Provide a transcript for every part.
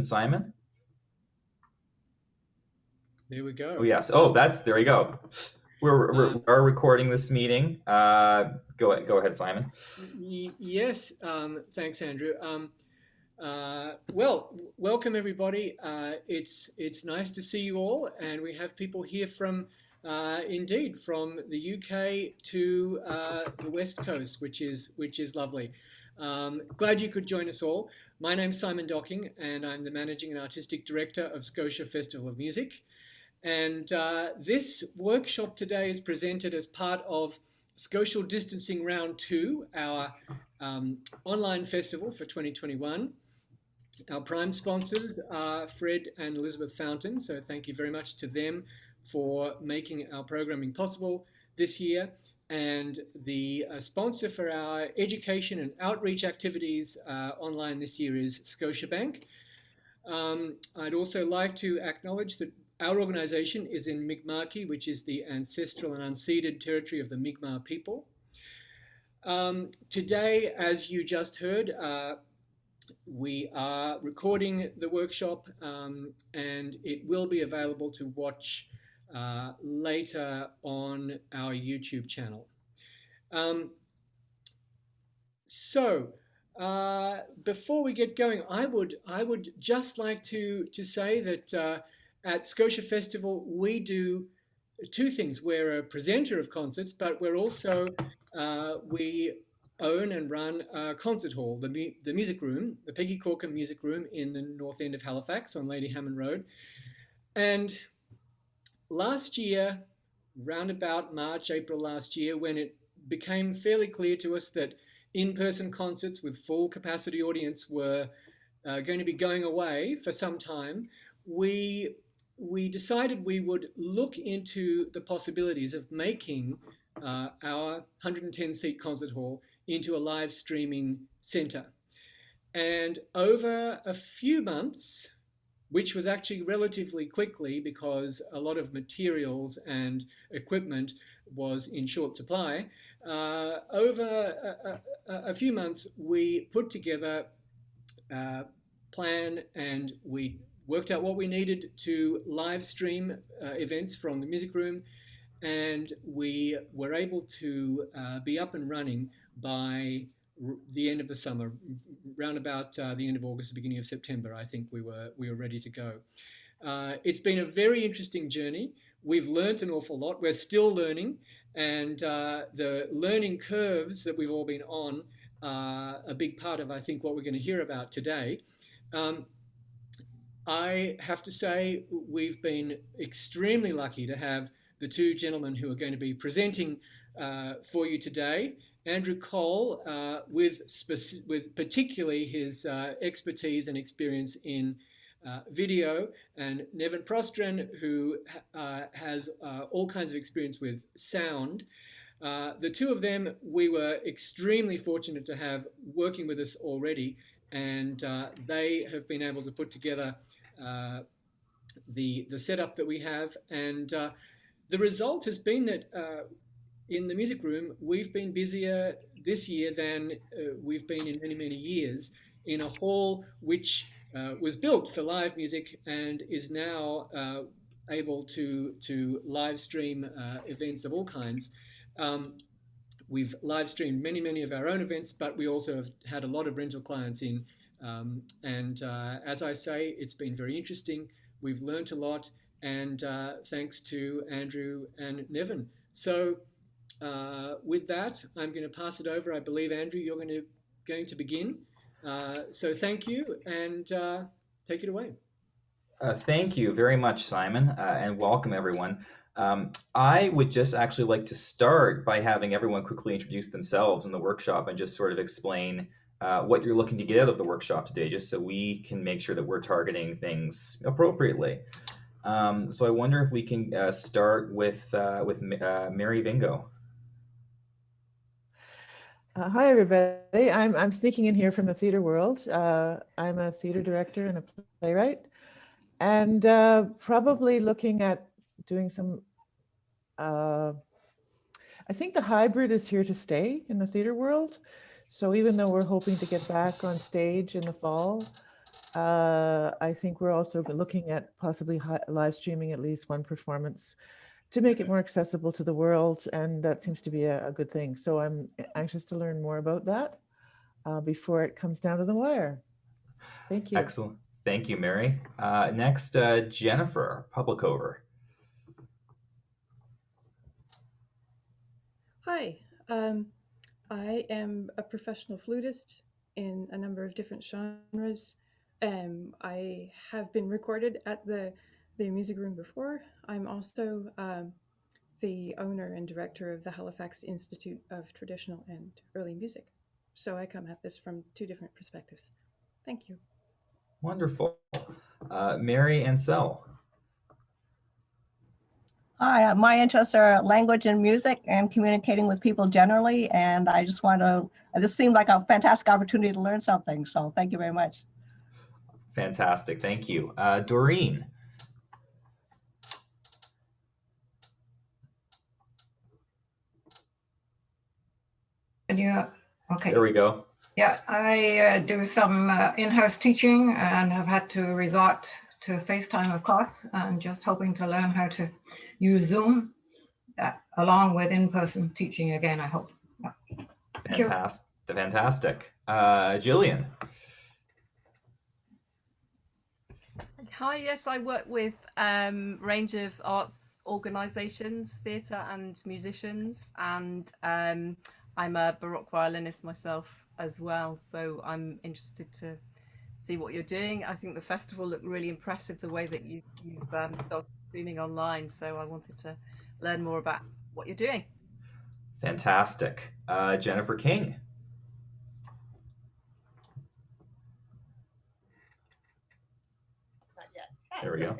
Simon? There we go. Oh, yes. Oh, there we go. We are recording this meeting. Go ahead, Simon. Yes, thanks, Andrew. Well, welcome everybody. It's nice to see you all, and we have people here from, indeed, from the UK to the West Coast, which is lovely. Glad you could join us all. My name's Simon Docking, and I'm the Managing and Artistic Director of Scotia Festival of Music. And this workshop today is presented as part of Scotial Distancing Round 2, our online festival for 2021. Our prime sponsors are Fred and Elizabeth Fountain, so thank you very much to them for making our programming possible this year. And the sponsor for our education and outreach activities online this year is Scotiabank. I'd also like to acknowledge that our organisation is in Mi'kma'ki, which is the ancestral and unceded territory of the Mi'kmaq people. Today, as you just heard, we are recording the workshop and it will be available to watch later on our YouTube channel. Before we get going, I would just like to say that at Scotia Festival we do two things. We're a presenter of concerts, but we're also we own and run a concert hall, the Music Room, the Peggy Corker Music Room in the north end of Halifax on Lady Hammond Road. And last year, round about March, April last year, when it became fairly clear to us that in-person concerts with full capacity audience were going to be going away for some time, we decided we would look into the possibilities of making our 110-seat concert hall into a live streaming center. And over a few months, which was actually relatively quickly because a lot of materials and equipment was in short supply, over a few months, we put together a plan and we worked out what we needed to live stream events from the music room, and we were able to be up and running by the end of the summer, round about the end of August, beginning of September. I think we were ready to go. It's been a very interesting journey. We've learnt an awful lot. We're still learning, and the learning curves that we've all been on are a big part of, I think, what we're going to hear about today. I have to say we've been extremely lucky to have the two gentlemen who are going to be presenting for you today. Andrew Coll, with particularly his expertise and experience in video, and Neven Prostran, who has all kinds of experience with sound. The two of them we were extremely fortunate to have working with us already, and they have been able to put together the setup that we have, and the result has been that in the music room we've been busier this year than we've been in many years, in a hall which was built for live music and is now able to live stream events of all kinds. We've live streamed many of our own events, but we also have had a lot of rental clients in. And as I say, it's been very interesting. We've learnt a lot, and thanks to Andrew and Neven. So with that, I'm going to pass it over. I believe, Andrew, you're going to begin. So thank you, and take it away. Thank you very much, Simon, and welcome everyone. I would just actually like to start by having everyone quickly introduce themselves in the workshop and just sort of explain what you're looking to get out of the workshop today, just so we can make sure that we're targeting things appropriately. So I wonder if we can start with Mary Vingo. Hi, everybody. I'm sneaking in here from the theater world. I'm a theater director and a playwright, and probably looking at doing some, I think the hybrid is here to stay in the theater world. So even though we're hoping to get back on stage in the fall, I think we're also looking at possibly live streaming at least one performance to make it more accessible to the world, and that seems to be a good thing. So I'm anxious to learn more about that before it comes down to the wire. Thank you. Excellent. Thank you, Mary. Next, Jennifer Publicover. Hi, I am a professional flutist in a number of different genres. I have been recorded at the music room before. I'm also the owner and director of the Halifax Institute of Traditional and Early Music. So I come at this from two different perspectives. Thank you. Wonderful. Mary Ansell. Hi, my interests are language and music and communicating with people generally. And I just this seemed like a fantastic opportunity to learn something. So thank you very much. Fantastic. Thank you. Doreen. Yeah, okay. There we go. Yeah, I do some in-house teaching and have had to resort to FaceTime, of course, and just hoping to learn how to use Zoom along with in-person teaching again, I hope. Yeah. Fantastic. Jillian. Hi, yes, I work with range of arts organisations, theatre and musicians, and I'm a Baroque violinist myself as well, so I'm interested to see what you're doing. I think the festival looked really impressive, the way that you've started streaming online, so I wanted to learn more about what you're doing. Fantastic. Jennifer King. Not yet. There we go.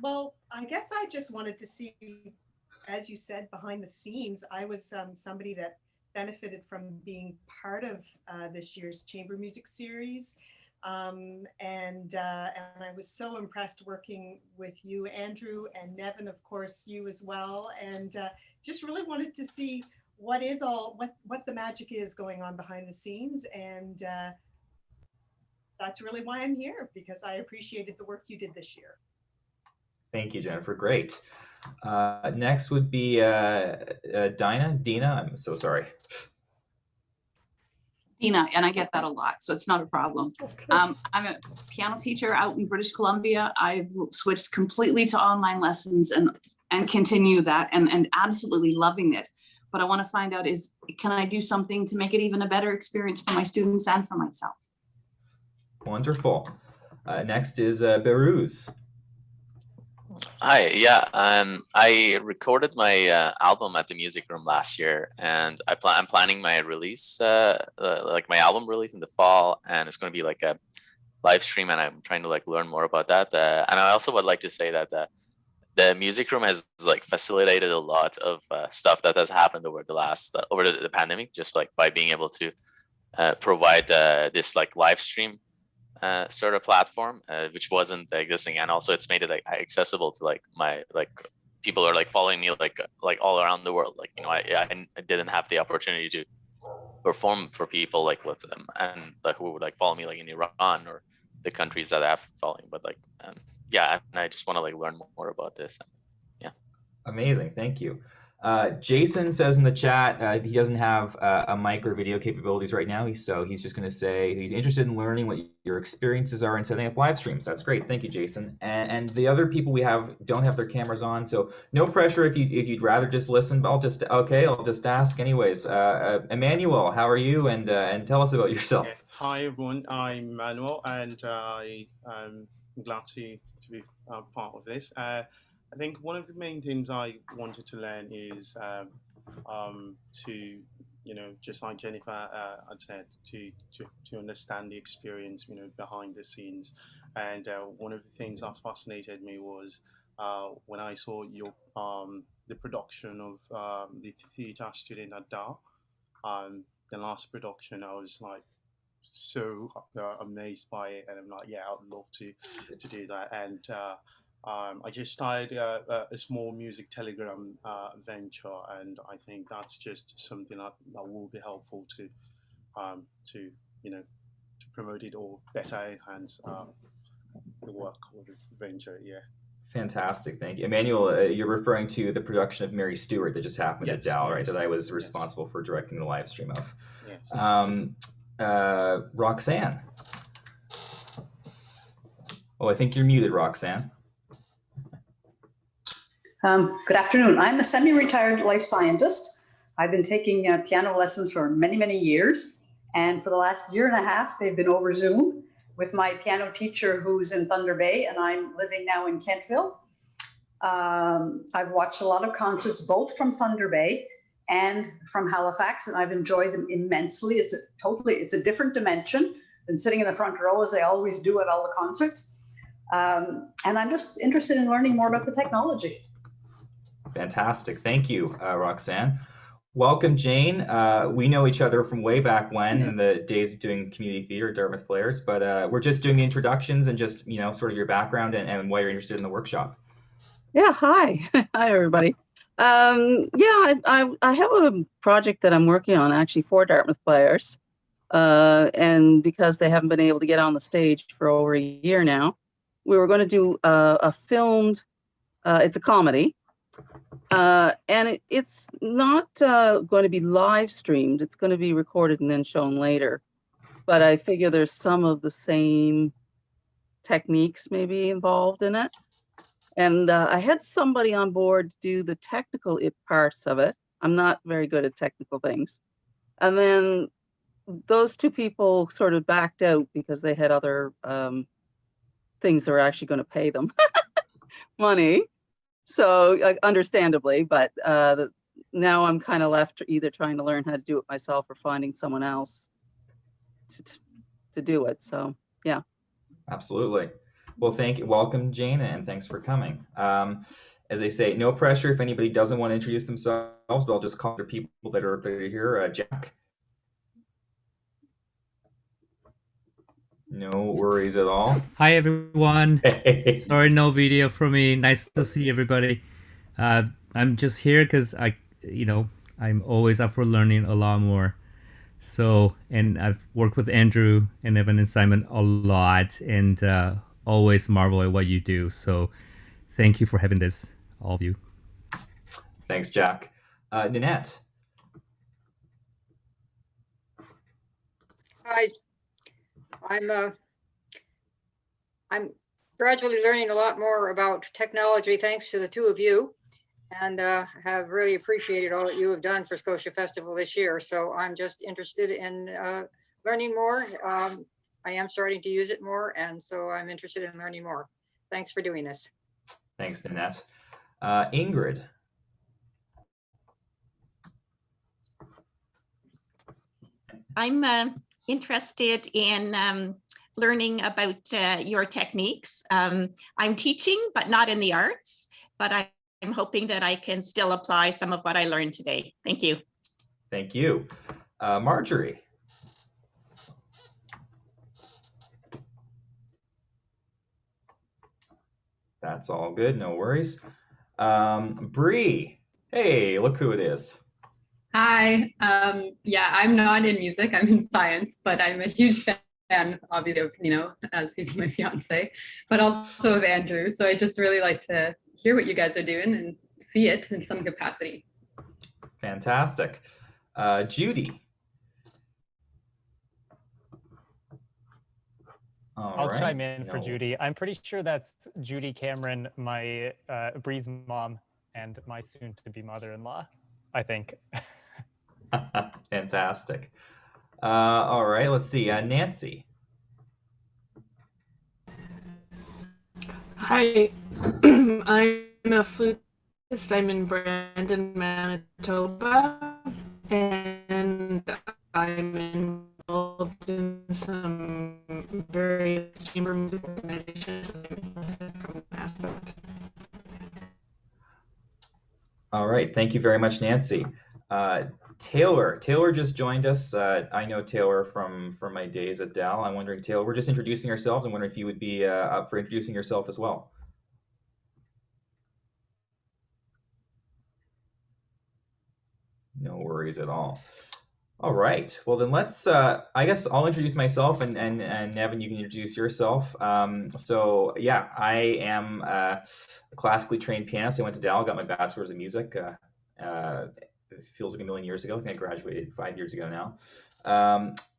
Well, I guess I just wanted to see, as you said, behind the scenes. I was somebody that benefited from being part of this year's chamber music series. And I was so impressed working with you, Andrew, and Neven, of course, you as well. And just really wanted to see what the magic is going on behind the scenes. And that's really why I'm here, because I appreciated the work you did this year. Thank you, Jennifer. Great. Next would be Dina. I'm so sorry. Dina, and I get that a lot, so it's not a problem. Okay. I'm a piano teacher out in British Columbia. I've switched completely to online lessons and continue that and absolutely loving it. But I want to find out can I do something to make it even a better experience for my students and for myself? Wonderful. Next is Beruz. Hi, yeah, I recorded my album at the music room last year, and I'm planning my release, like my album release in the fall, and it's going to be like a live stream, and I'm trying to like learn more about that. And I also would like to say that the music room has like facilitated a lot of stuff that has happened over the last over the pandemic, just like by being able to provide this like live stream sort of platform, which wasn't existing, and also it's made it like accessible to like my people are like following me like all around the world. Like, you know, I didn't have the opportunity to perform for people like and who would like follow me like in Iran or the countries that I have following, but like yeah, and I just want to like learn more about this. Yeah, amazing. Thank you. Jason says in the chat he doesn't have a mic or video capabilities right now, so he's just going to say he's interested in learning what your experiences are in setting up live streams. That's great. Thank you, Jason. And the other people we have don't have their cameras on, so no pressure if you'd rather just listen. But I'll just ask anyways. Emmanuel, how are you? And tell us about yourself. Hi everyone, I'm Manuel, and I'm glad to be part of this. I think one of the main things I wanted to learn is to, you know, just like Jennifer had said, to understand the experience, you know, behind the scenes. And one of the things that fascinated me was when I saw your the production of the theatre student at DAR. The last production, I was like so amazed by it, and I'm like, yeah, I'd love to do that. And I just started a small music telegram venture, and I think that's just something that will be helpful to you know, to promote it or better enhance the work or the venture. Yeah. Fantastic, thank you. Emmanuel, you're referring to the production of Mary Stewart that just happened Yes, at Dal, Mary right? That I was Stewart, yes. responsible for directing the live stream of. Yes. Roxanne. Oh, I think you're muted, Roxanne. Good afternoon. I'm a semi-retired life scientist. I've been taking piano lessons for many, many years. And for the last year and a half, they've been over Zoom with my piano teacher who's in Thunder Bay, and I'm living now in Kentville. I've watched a lot of concerts, both from Thunder Bay and from Halifax, and I've enjoyed them immensely. It's a different dimension than sitting in the front row as they always do at all the concerts. And I'm just interested in learning more about the technology. Fantastic. Thank you, Roxanne. Welcome, Jane. We know each other from way back when in the days of doing community theater at Dartmouth Players, but we're just doing the introductions and just, sort of your background and why you're interested in the workshop. Yeah, hi. Hi, everybody. I have a project that I'm working on actually for Dartmouth Players. And because they haven't been able to get on the stage for over a year now, we were going to do a filmed, it's a comedy. And it's not going to be live streamed. It's going to be recorded and then shown later. But I figure there's some of the same techniques maybe involved in it. And I had somebody on board to do the technical parts of it. I'm not very good at technical things. And then those two people sort of backed out because they had other things that were actually going to pay them money. So understandably, but now I'm kind of left either trying to learn how to do it myself or finding someone else to do it. So, yeah. Absolutely. Well, thank you. Welcome, Jane, and thanks for coming. As I say, no pressure if anybody doesn't want to introduce themselves, but I'll just call the people that are here. Jack. No worries at all. Hi, everyone. Hey. Sorry, no video for me. Nice to see everybody. I'm just here because I'm always up for learning a lot more. So, and I've worked with Andrew and Evan and Simon a lot, and always marvel at what you do. So, thank you for having this, all of you. Thanks, Jack. Nanette. Hi. I'm gradually learning a lot more about technology thanks to the two of you, and have really appreciated all that you have done for Scotia Festival this year. So I'm just interested in learning more. I am starting to use it more, and so I'm interested in learning more. Thanks for doing this. Thanks, Nanette. Ingrid. I'm interested in learning about your techniques. I'm teaching, but not in the arts, but I'm hoping that I can still apply some of what I learned today. Thank you. Thank you. Marjorie. That's all good, no worries. Bree. Hey, look who it is. Hi. Yeah, I'm not in music, I'm in science, but I'm a huge fan, obviously, of, as he's my fiance, but also of Andrew. So I just really like to hear what you guys are doing and see it in some capacity. Fantastic. Judy. I'll chime in for Judy. I'm pretty sure that's Judy Cameron, my Bree's mom, and my soon-to-be mother-in-law, I think. Fantastic. All right, let's see. Nancy. Hi, I'm a flutist. I'm in Brandon, Manitoba, and I'm involved in some various chamber music organizations. From that. All right, thank you very much, Nancy. Taylor just joined us. I know Taylor from my days at Dal. I'm wondering, Taylor, we're just introducing ourselves. I'm wondering if you would be up for introducing yourself as well. No worries at all. All right. Well, then let's, I guess I'll introduce myself and Neven, you can introduce yourself. So yeah, I am a classically trained pianist. I went to Dal, got my bachelor's in music. It feels like a million years ago. I think I graduated 5 years ago now.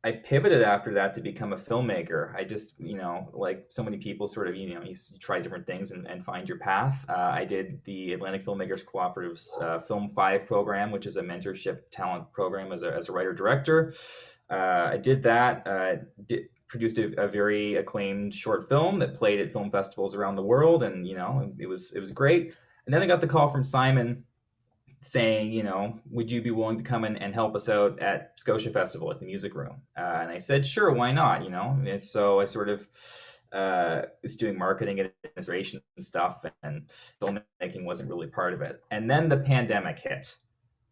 I pivoted after that to become a filmmaker. I just, like so many people sort of, you try different things and find your path. I did the Atlantic Filmmakers Cooperative's Film 5 program, which is a mentorship talent program as a writer-director. I did that, produced a very acclaimed short film that played at film festivals around the world. And, it was great. And then I got the call from Simon saying, would you be willing to come and help us out at Scotia Festival at the Music Room? And I said, sure, why not? And so I sort of was doing marketing and administration and stuff, and filmmaking wasn't really part of it. And then the pandemic hit.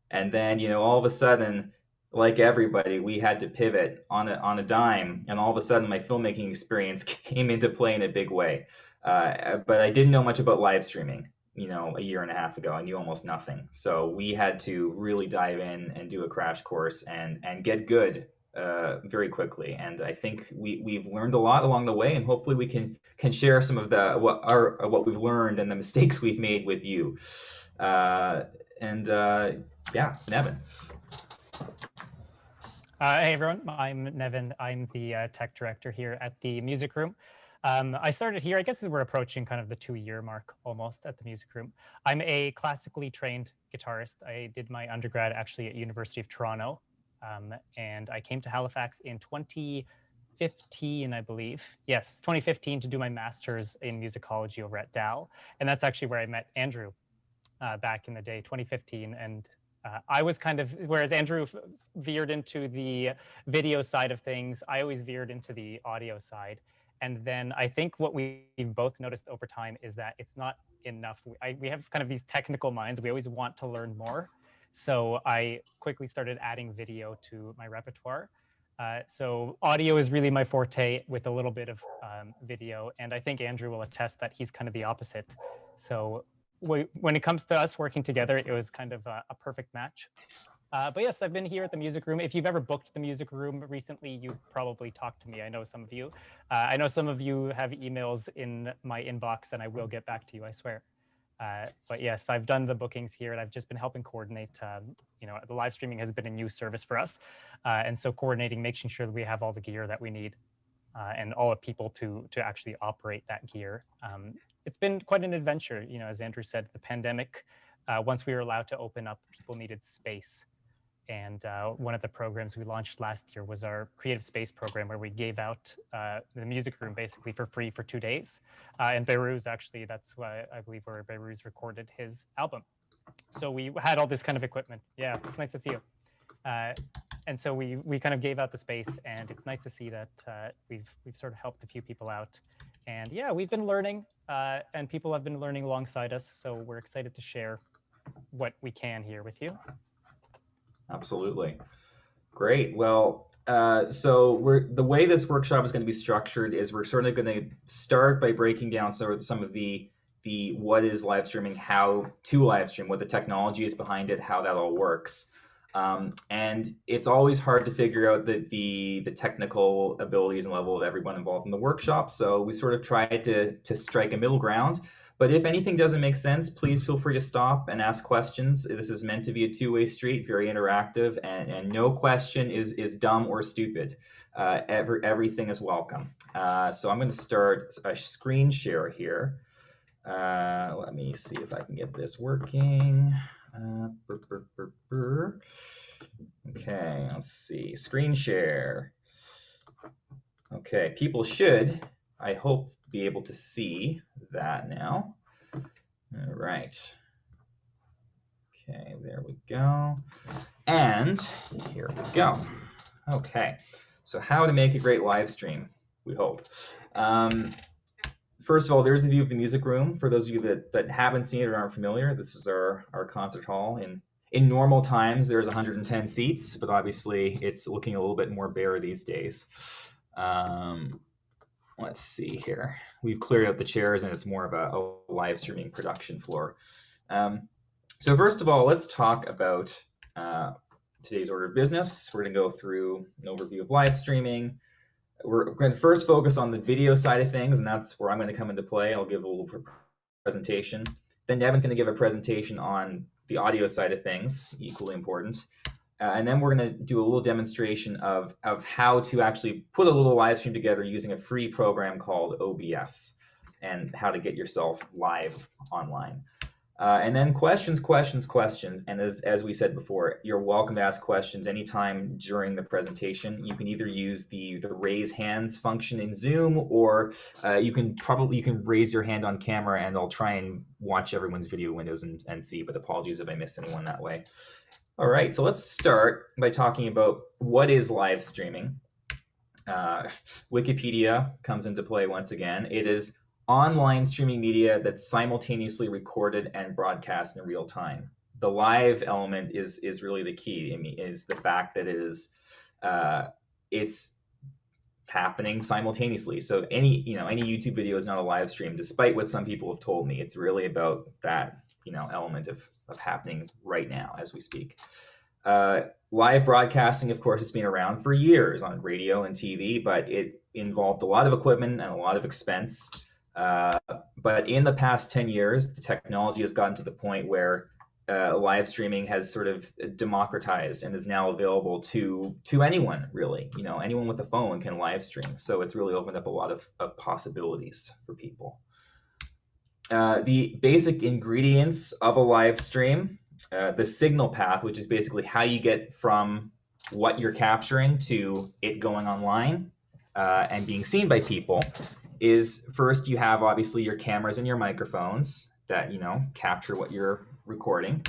And then, all of a sudden, like everybody, we had to pivot on a dime. And all of a sudden, my filmmaking experience came into play in a big way. But I didn't know much about live streaming. A year and a half ago, I knew almost nothing. So we had to really dive in and do a crash course and get good very quickly. And I think we've learned a lot along the way, and hopefully we can share some of what we've learned and the mistakes we've made with you. Yeah, Neven. Hey everyone, I'm Neven. I'm the tech director here at the Music Room. I started here, I guess we're approaching kind of the 2-year mark almost at the Music Room. I'm a classically trained guitarist. I did my undergrad actually at University of Toronto. And I came to Halifax in 2015, I believe. Yes, 2015 to do my master's in musicology over at Dal. And that's actually where I met Andrew back in the day, 2015. And I was kind of, whereas Andrew veered into the video side of things, I always veered into the audio side. And then I think what we've both noticed over time is that it's not enough. We have kind of these technical minds. We always want to learn more. So I quickly started adding video to my repertoire. So audio is really my forte with a little bit of video. And I think Andrew will attest that he's kind of the opposite. So when it comes to us working together, it was kind of a perfect match. But yes, I've been here at the Music Room. If you've ever booked the Music Room recently, you've probably talked to me. I know some of you. I know some of you have emails in my inbox, and I will get back to you, I swear. But yes, I've done the bookings here, and I've just been helping coordinate. The live streaming has been a new service for us. And so coordinating, making sure that we have all the gear that we need and all the people to actually operate that gear. It's been quite an adventure. As Andrew said, the pandemic, once we were allowed to open up, people needed space. And one of the programs we launched last year was our Creative Space program, where we gave out the Music Room basically for free for 2 days. And Beiruz, actually, that's why I believe where Beiruz recorded his album. So we had all this kind of equipment. Yeah, it's nice to see you. And so we kind of gave out the space, and it's nice to see that we've sort of helped a few people out. And yeah, we've been learning, and people have been learning alongside us. So we're excited to share what we can here with you. Absolutely. Great. Well, so the way this workshop is going to be structured is we're sort of going to start by breaking down some of the what is live streaming, how to live stream, what the technology is behind it, how that all works. And it's always hard to figure out the technical abilities and level of everyone involved in the workshop. So we sort of try to strike a middle ground. But if anything doesn't make sense, please feel free to stop and ask questions. This is meant to be a two-way street, very interactive, and no question is dumb or stupid. Everything is welcome. So I'm going to start a screen share here. Let me see if I can get this working. Okay, let's see. Screen share. Okay, people should, I hope, be able to see that now. All right. Okay, there we go. And here we go. Okay, so how to make a great live stream, we hope. First of all, there's a view of the Music Room. For those of you that haven't seen it or aren't familiar, this is our concert hall. In normal times, there's 110 seats, but obviously it's looking a little bit more bare these days. Let's see here. We've cleared out the chairs, and it's more of a live streaming production floor. So first of all, let's talk about today's order of business. We're going to go through an overview of live streaming. We're going to first focus on the video side of things, and that's where I'm going to come into play. I'll give a little presentation. Then Neven's going to give a presentation on the audio side of things, equally important. And then we're going to do a little demonstration of how to actually put a little live stream together using a free program called OBS, and how to get yourself live online. And then questions. And as we said before, you're welcome to ask questions anytime during the presentation. You can either use the raise hands function in Zoom, or you can raise your hand on camera, and I'll try and watch everyone's video windows and see, but apologies if I missed anyone that way. All right, so let's start by talking about what is live streaming. Wikipedia comes into play once again. It is online streaming media that's simultaneously recorded and broadcast in real time. The live element is really the key. I mean, is the fact that it's happening simultaneously. So any YouTube video is not a live stream, despite what some people have told me. It's really about that element of happening right now as we speak. Live broadcasting, of course, has been around for years on radio and TV, but it involved a lot of equipment and a lot of expense. But in the past 10 years, the technology has gotten to the point where live streaming has sort of democratized and is now available to anyone, really. Anyone with a phone can live stream. So it's really opened up a lot of possibilities for people. The basic ingredients of a live stream, the signal path, which is basically how you get from what you're capturing to it going online and being seen by people, is first you have obviously your cameras and your microphones that capture what you're recording.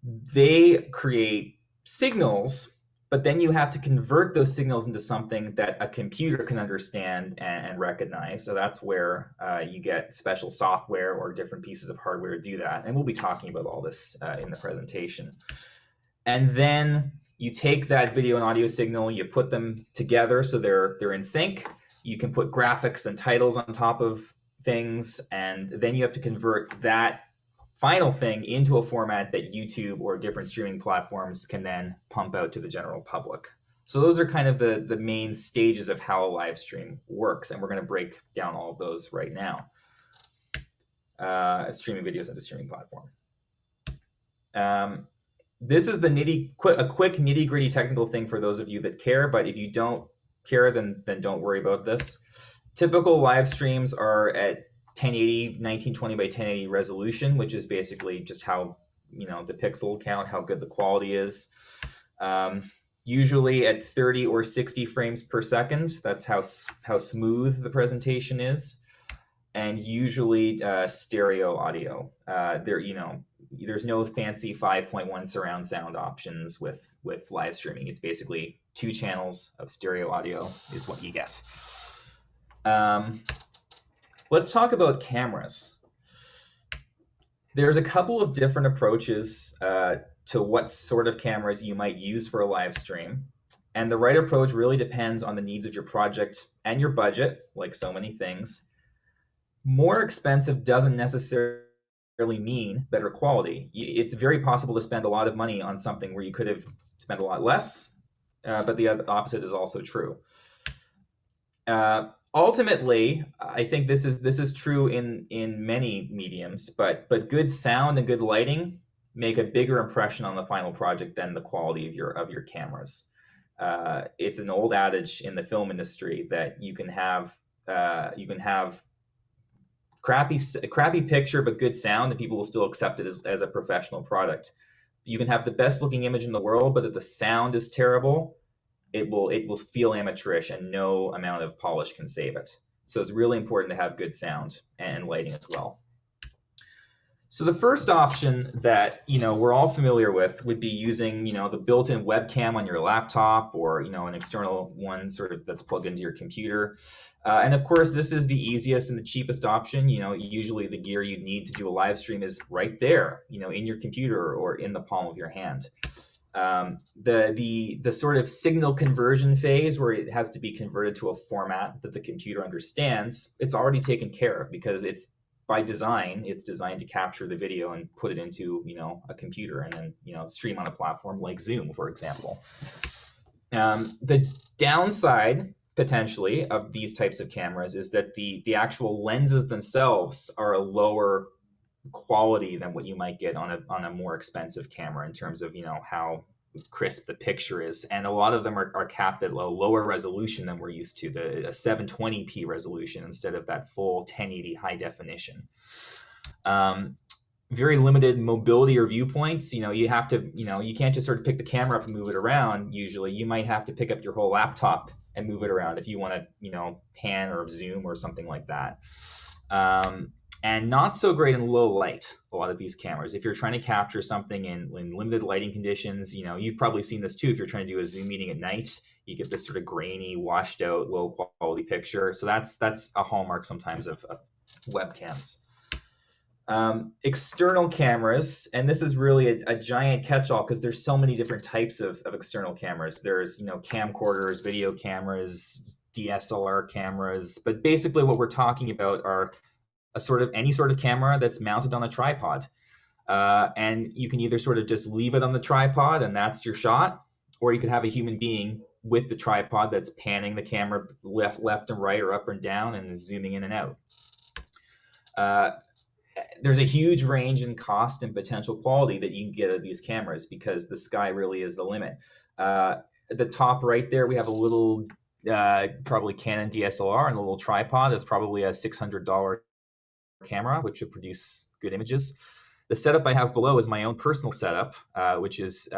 They create signals, but then you have to convert those signals into something that a computer can understand and recognize. So that's where you get special software or different pieces of hardware to do that. And we'll be talking about all this in the presentation. And then you take that video and audio signal, you put them together so they're in sync. You can put graphics and titles on top of things, and then you have to convert that final thing into a format that YouTube or different streaming platforms can then pump out to the general public. So those are kind of the main stages of how a live stream works, and we're going to break down all of those right now. Streaming videos into streaming platform. This is a quick nitty-gritty technical thing for those of you that care, but if you don't care, then don't worry about this. Typical live streams are at 1080, 1920 by 1080 resolution, which is basically just how, the pixel count, how good the quality is. Usually at 30 or 60 frames per second. That's how smooth the presentation is. And usually stereo audio. There's no fancy 5.1 surround sound options with live streaming. It's basically 2 channels of stereo audio is what you get. Let's talk about cameras. There's a couple of different approaches to what sort of cameras you might use for a live stream. And the right approach really depends on the needs of your project and your budget, like so many things. More expensive doesn't necessarily mean better quality. It's very possible to spend a lot of money on something where you could have spent a lot less, but the opposite is also true. Ultimately, I think this is true in many mediums, but good sound and good lighting make a bigger impression on the final project than the quality of your cameras. It's an old adage in the film industry that you can have crappy picture but good sound, and people will still accept it as a professional product. You can have the best looking image in the world, but if the sound is terrible, it will feel amateurish, and no amount of polish can save it. So it's really important to have good sound and lighting as well. So the first option that we're all familiar with would be using the built-in webcam on your laptop, or an external one sort of that's plugged into your computer. And of course, this is the easiest and the cheapest option. Usually the gear you need to do a live stream is right there, in your computer or in the palm of your hand. The sort of signal conversion phase, where it has to be converted to a format that the computer understands, it's already taken care of, because it's by design, it's designed to capture the video and put it into, a computer and then, stream on a platform like Zoom, for example. The downside, potentially, of these types of cameras is that the actual lenses themselves are a lower quality than what you might get on a more expensive camera in terms of, how crisp the picture is. And a lot of them are capped at a lower resolution than we're used to, a 720p resolution instead of that full 1080 high definition. Very limited mobility or viewpoints. You have to, you can't just sort of pick the camera up and move it around. Usually you might have to pick up your whole laptop and move it around if you want to, pan or zoom or something like that. And not so great in low light, a lot of these cameras. If you're trying to capture something in limited lighting conditions, you've probably seen this too. If you're trying to do a Zoom meeting at night, you get this sort of grainy, washed out, low quality picture. So that's a hallmark sometimes of webcams. External cameras, and this is really a giant catch-all because there's so many different types of external cameras. There's, camcorders, video cameras, DSLR cameras, but basically what we're talking about are any sort of camera that's mounted on a tripod. And you can either sort of just leave it on the tripod and that's your shot, or you could have a human being with the tripod that's panning the camera left and right or up and down and zooming in and out. There's a huge range in cost and potential quality that you can get out of these cameras because the sky really is the limit. At the top right there, we have a little probably Canon DSLR and a little tripod. It's probably a $600 camera, which would produce good images. The setup I have below is my own personal setup, which is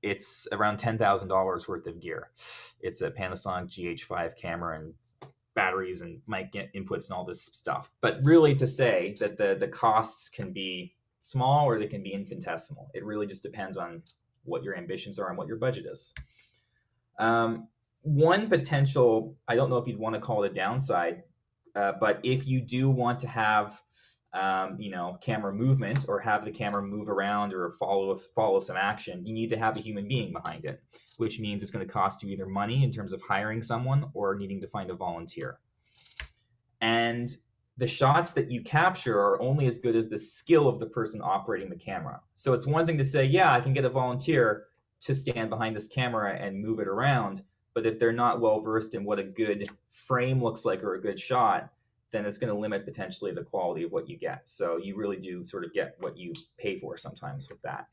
it's around $10,000 worth of gear. It's a Panasonic GH5 camera and batteries and mic inputs and all this stuff. But really to say that the costs can be small or they can be infinitesimal. It really just depends on what your ambitions are and what your budget is. One potential, I don't know if you'd want to call it a downside, but if you do want to have, camera movement or have the camera move around or follow some action, you need to have a human being behind it, which means it's going to cost you either money in terms of hiring someone or needing to find a volunteer. And the shots that you capture are only as good as the skill of the person operating the camera. So it's one thing to say, yeah, I can get a volunteer to stand behind this camera and move it around. But if they're not well versed in what a good frame looks like or a good shot, then it's going to limit potentially the quality of what you get. So you really do sort of get what you pay for sometimes with that.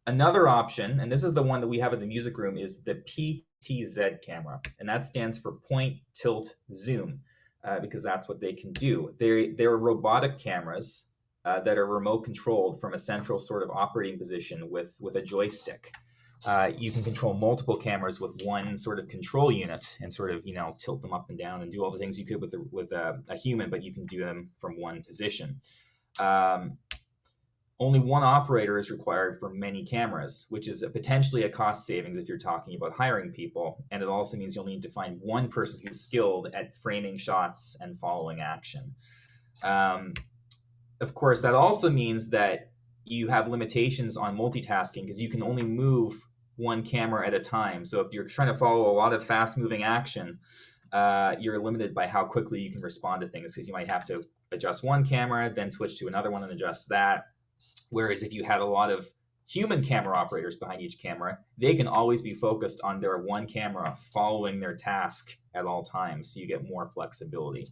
Another option, and this is the one that we have in the music room, is the PTZ camera. And that stands for point, tilt, zoom, because that's what they can do. They're robotic cameras that are remote controlled from a central sort of operating position with a joystick. You can control multiple cameras with one sort of control unit and sort of, tilt them up and down and do all the things you could with a human, but you can do them from one position. Only one operator is required for many cameras, which is potentially a cost savings if you're talking about hiring people. And it also means you'll need to find one person who's skilled at framing shots and following action. Of course, that also means that you have limitations on multitasking because you can only move one camera at a time. So if you're trying to follow a lot of fast moving action, you're limited by how quickly you can respond to things because you might have to adjust one camera, then switch to another one and adjust that. Whereas if you had a lot of human camera operators behind each camera, they can always be focused on their one camera following their task at all times. So you get more flexibility.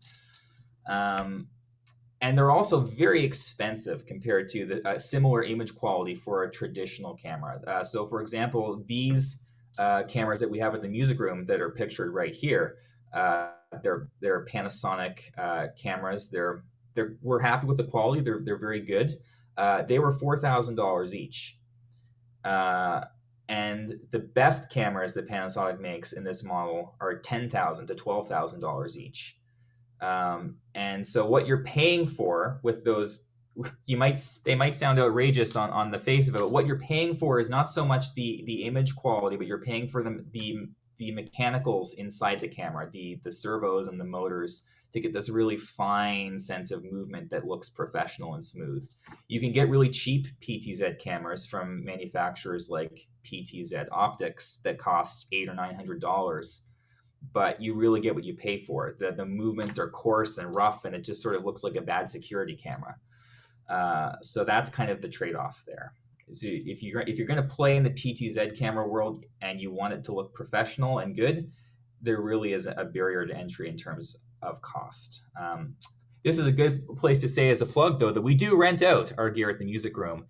And they're also very expensive compared to the similar image quality for a traditional camera. So for example, these cameras that we have in the music room that are pictured right here, they're Panasonic cameras. We're happy with the quality. They're very good. They were $4,000 each. And the best cameras that Panasonic makes in this model are $10,000 to $12,000 each. And so what you're paying for with those, they might sound outrageous on the face of it, but what you're paying for is not so much the image quality, but you're paying for the mechanicals inside the camera, the servos and the motors, to get this really fine sense of movement that looks professional and smooth. You can get really cheap PTZ cameras from manufacturers like PTZ Optics that cost $800 or $900. but you really get what you pay for. The movements are coarse and rough, and it just sort of looks like a bad security camera. So that's kind of the trade-off there. So if you're going to play in the PTZ camera world and you want it to look professional and good, there really is a barrier to entry in terms of cost. This is a good place to say as a plug, though, that we do rent out our gear at the Music Room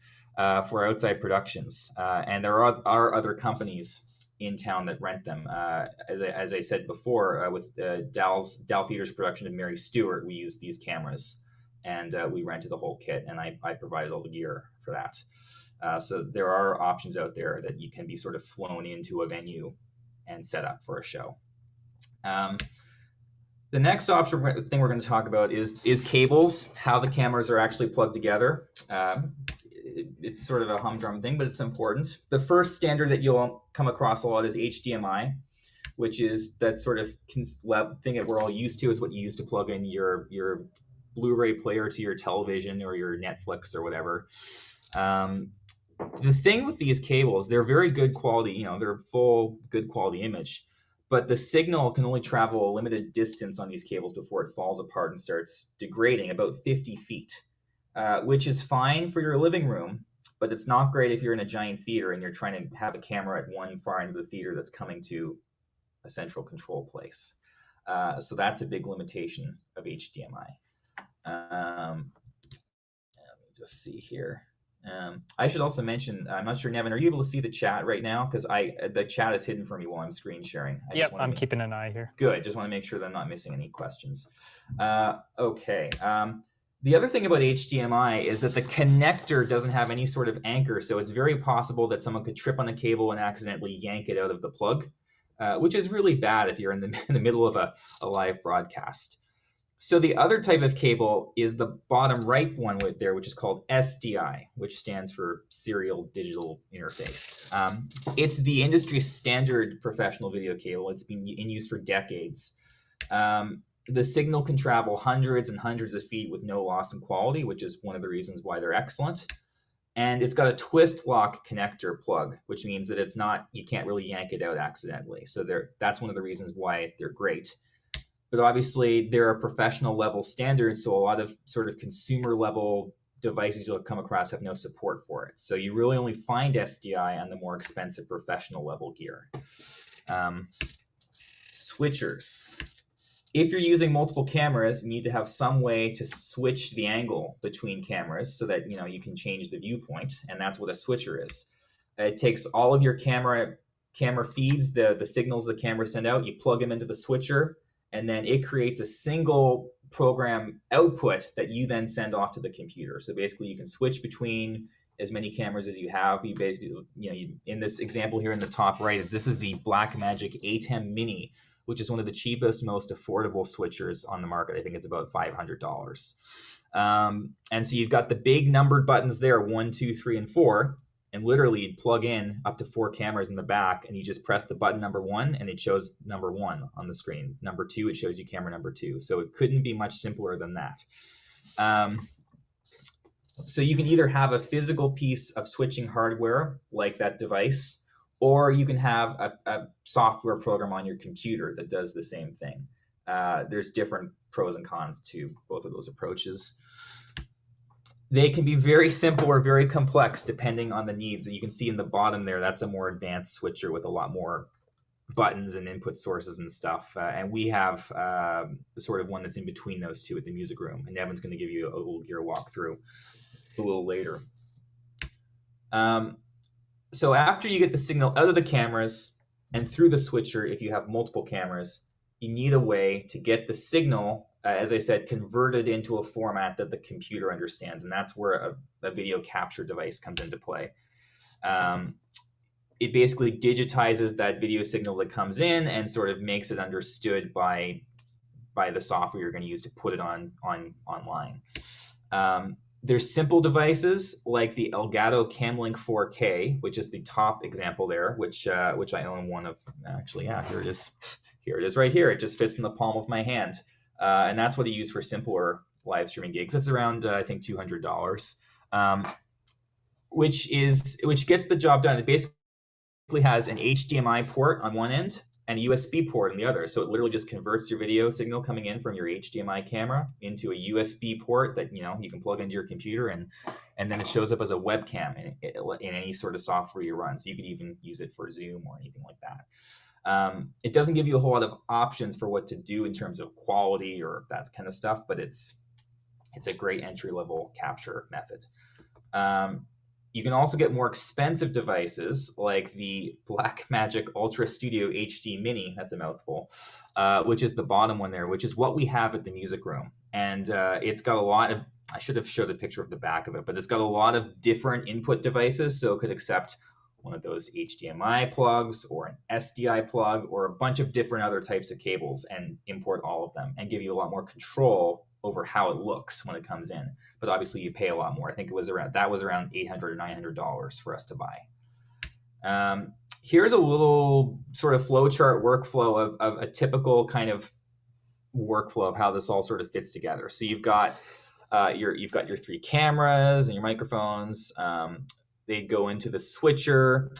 for outside productions, and there are other companies in town that rent them. As I said before, with Dal Theatre's production of Mary Stuart, we used these cameras, and we rented the whole kit, and I provided all the gear for that. So there are options out there that you can be sort of flown into a venue and set up for a show. The next thing we're going to talk about is cables, how the cameras are actually plugged together. It's sort of a humdrum thing, but it's important. The first standard that you'll come across a lot is HDMI, which is that sort of thing that we're all used to. It's what you use to plug in your Blu-ray player to your television or your Netflix or whatever. The thing with these cables, they're very good quality, they're full good quality image, but the signal can only travel a limited distance on these cables before it falls apart and starts degrading, about 50 feet, which is fine for your living room, but it's not great if you're in a giant theater and you're trying to have a camera at one far end of the theater that's coming to a central control place. So that's a big limitation of HDMI. Let me just see here. I should also mention, I'm not sure, Neven, are you able to see the chat right now? Because the chat is hidden for me while I'm screen sharing. Yep, I'm keeping an eye here. Good. Just want to make sure that I'm not missing any questions. Okay. The other thing about HDMI is that the connector doesn't have any sort of anchor, so it's very possible that someone could trip on the cable and accidentally yank it out of the plug, which is really bad if you're in the middle of a live broadcast. So the other type of cable is the bottom right one right there, which is called SDI, which stands for Serial Digital Interface. It's the industry standard professional video cable. It's been in use for decades. The signal can travel hundreds and hundreds of feet with no loss in quality, which is one of the reasons why they're excellent. And it's got a twist lock connector plug, which means that you can't really yank it out accidentally. So that's one of the reasons why they're great. But obviously, there are professional level standards, so a lot of sort of consumer level devices you'll come across have no support for it. So you really only find SDI on the more expensive professional level gear. Switchers. If you're using multiple cameras, you need to have some way to switch the angle between cameras so that you can change the viewpoint, and that's what a switcher is. It takes all of your camera feeds, the signals the camera send out, you plug them into the switcher, and then it creates a single program output that you then send off to the computer. So basically, you can switch between as many cameras as you have. You basically, in this example here in the top right, this is the Blackmagic ATEM Mini, which is one of the cheapest, most affordable switchers on the market. I think it's about $500. And so you've got the big numbered buttons there, 1, 2, 3, and 4. And literally, you'd plug in up to 4 cameras in the back, and you just press the button number 1, and it shows number 1 on the screen. Number 2, it shows you camera number 2. So it couldn't be much simpler than that. So you can either have a physical piece of switching hardware, like that device, or you can have a software program on your computer that does the same thing. There's different pros and cons to both of those approaches. They can be very simple or very complex depending on the needs. You can see in the bottom there, that's a more advanced switcher with a lot more buttons and input sources and stuff. And we have sort of one that's in between those two at the Music Room. And Neven's going to give you a little gear walkthrough a little later. So after you get the signal out of the cameras and through the switcher, if you have multiple cameras, you need a way to get the signal, as I said, converted into a format that the computer understands. And that's where a video capture device comes into play. It basically digitizes that video signal that comes in and sort of makes it understood by the software you're going to use to put it online. There's simple devices like the Elgato Camlink 4K, which is the top example there, which I own one of. Actually, yeah, here it is. Here it is right here. It just fits in the palm of my hand. And that's what I use for simpler live streaming gigs. It's around, I think, $200, which gets the job done. It basically has an HDMI port on one end and a USB port in the other. So it literally just converts your video signal coming in from your HDMI camera into a USB port that you can plug into your computer, and then it shows up as a webcam in any sort of software you run. So you could even use it for Zoom or anything like that. It doesn't give you a whole lot of options for what to do in terms of quality or that kind of stuff, but it's a great entry-level capture method. You can also get more expensive devices like the Blackmagic Ultra Studio HD Mini, that's a mouthful, which is the bottom one there, which is what we have at the music room. And it's got a lot of, I should have showed a picture of the back of it, but it's got a lot of different input devices, so it could accept one of those HDMI plugs or an SDI plug or a bunch of different other types of cables and import all of them and give you a lot more control over how it looks when it comes in. But obviously you pay a lot more. I think it was around $800 or $900 for us to buy. Here's a little sort of flowchart workflow of a typical kind of workflow of how this all sort of fits together. So you've got your three cameras and your microphones. They go into the switcher.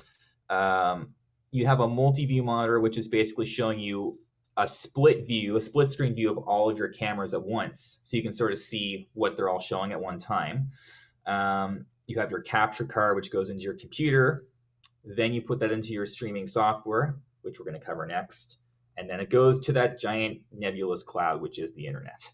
You have a multi-view monitor, which is basically showing you a split screen view of all of your cameras at once. So you can sort of see what they're all showing at one time. You have your capture card, which goes into your computer. Then you put that into your streaming software, which we're going to cover next. And then it goes to that giant nebulous cloud, which is the internet.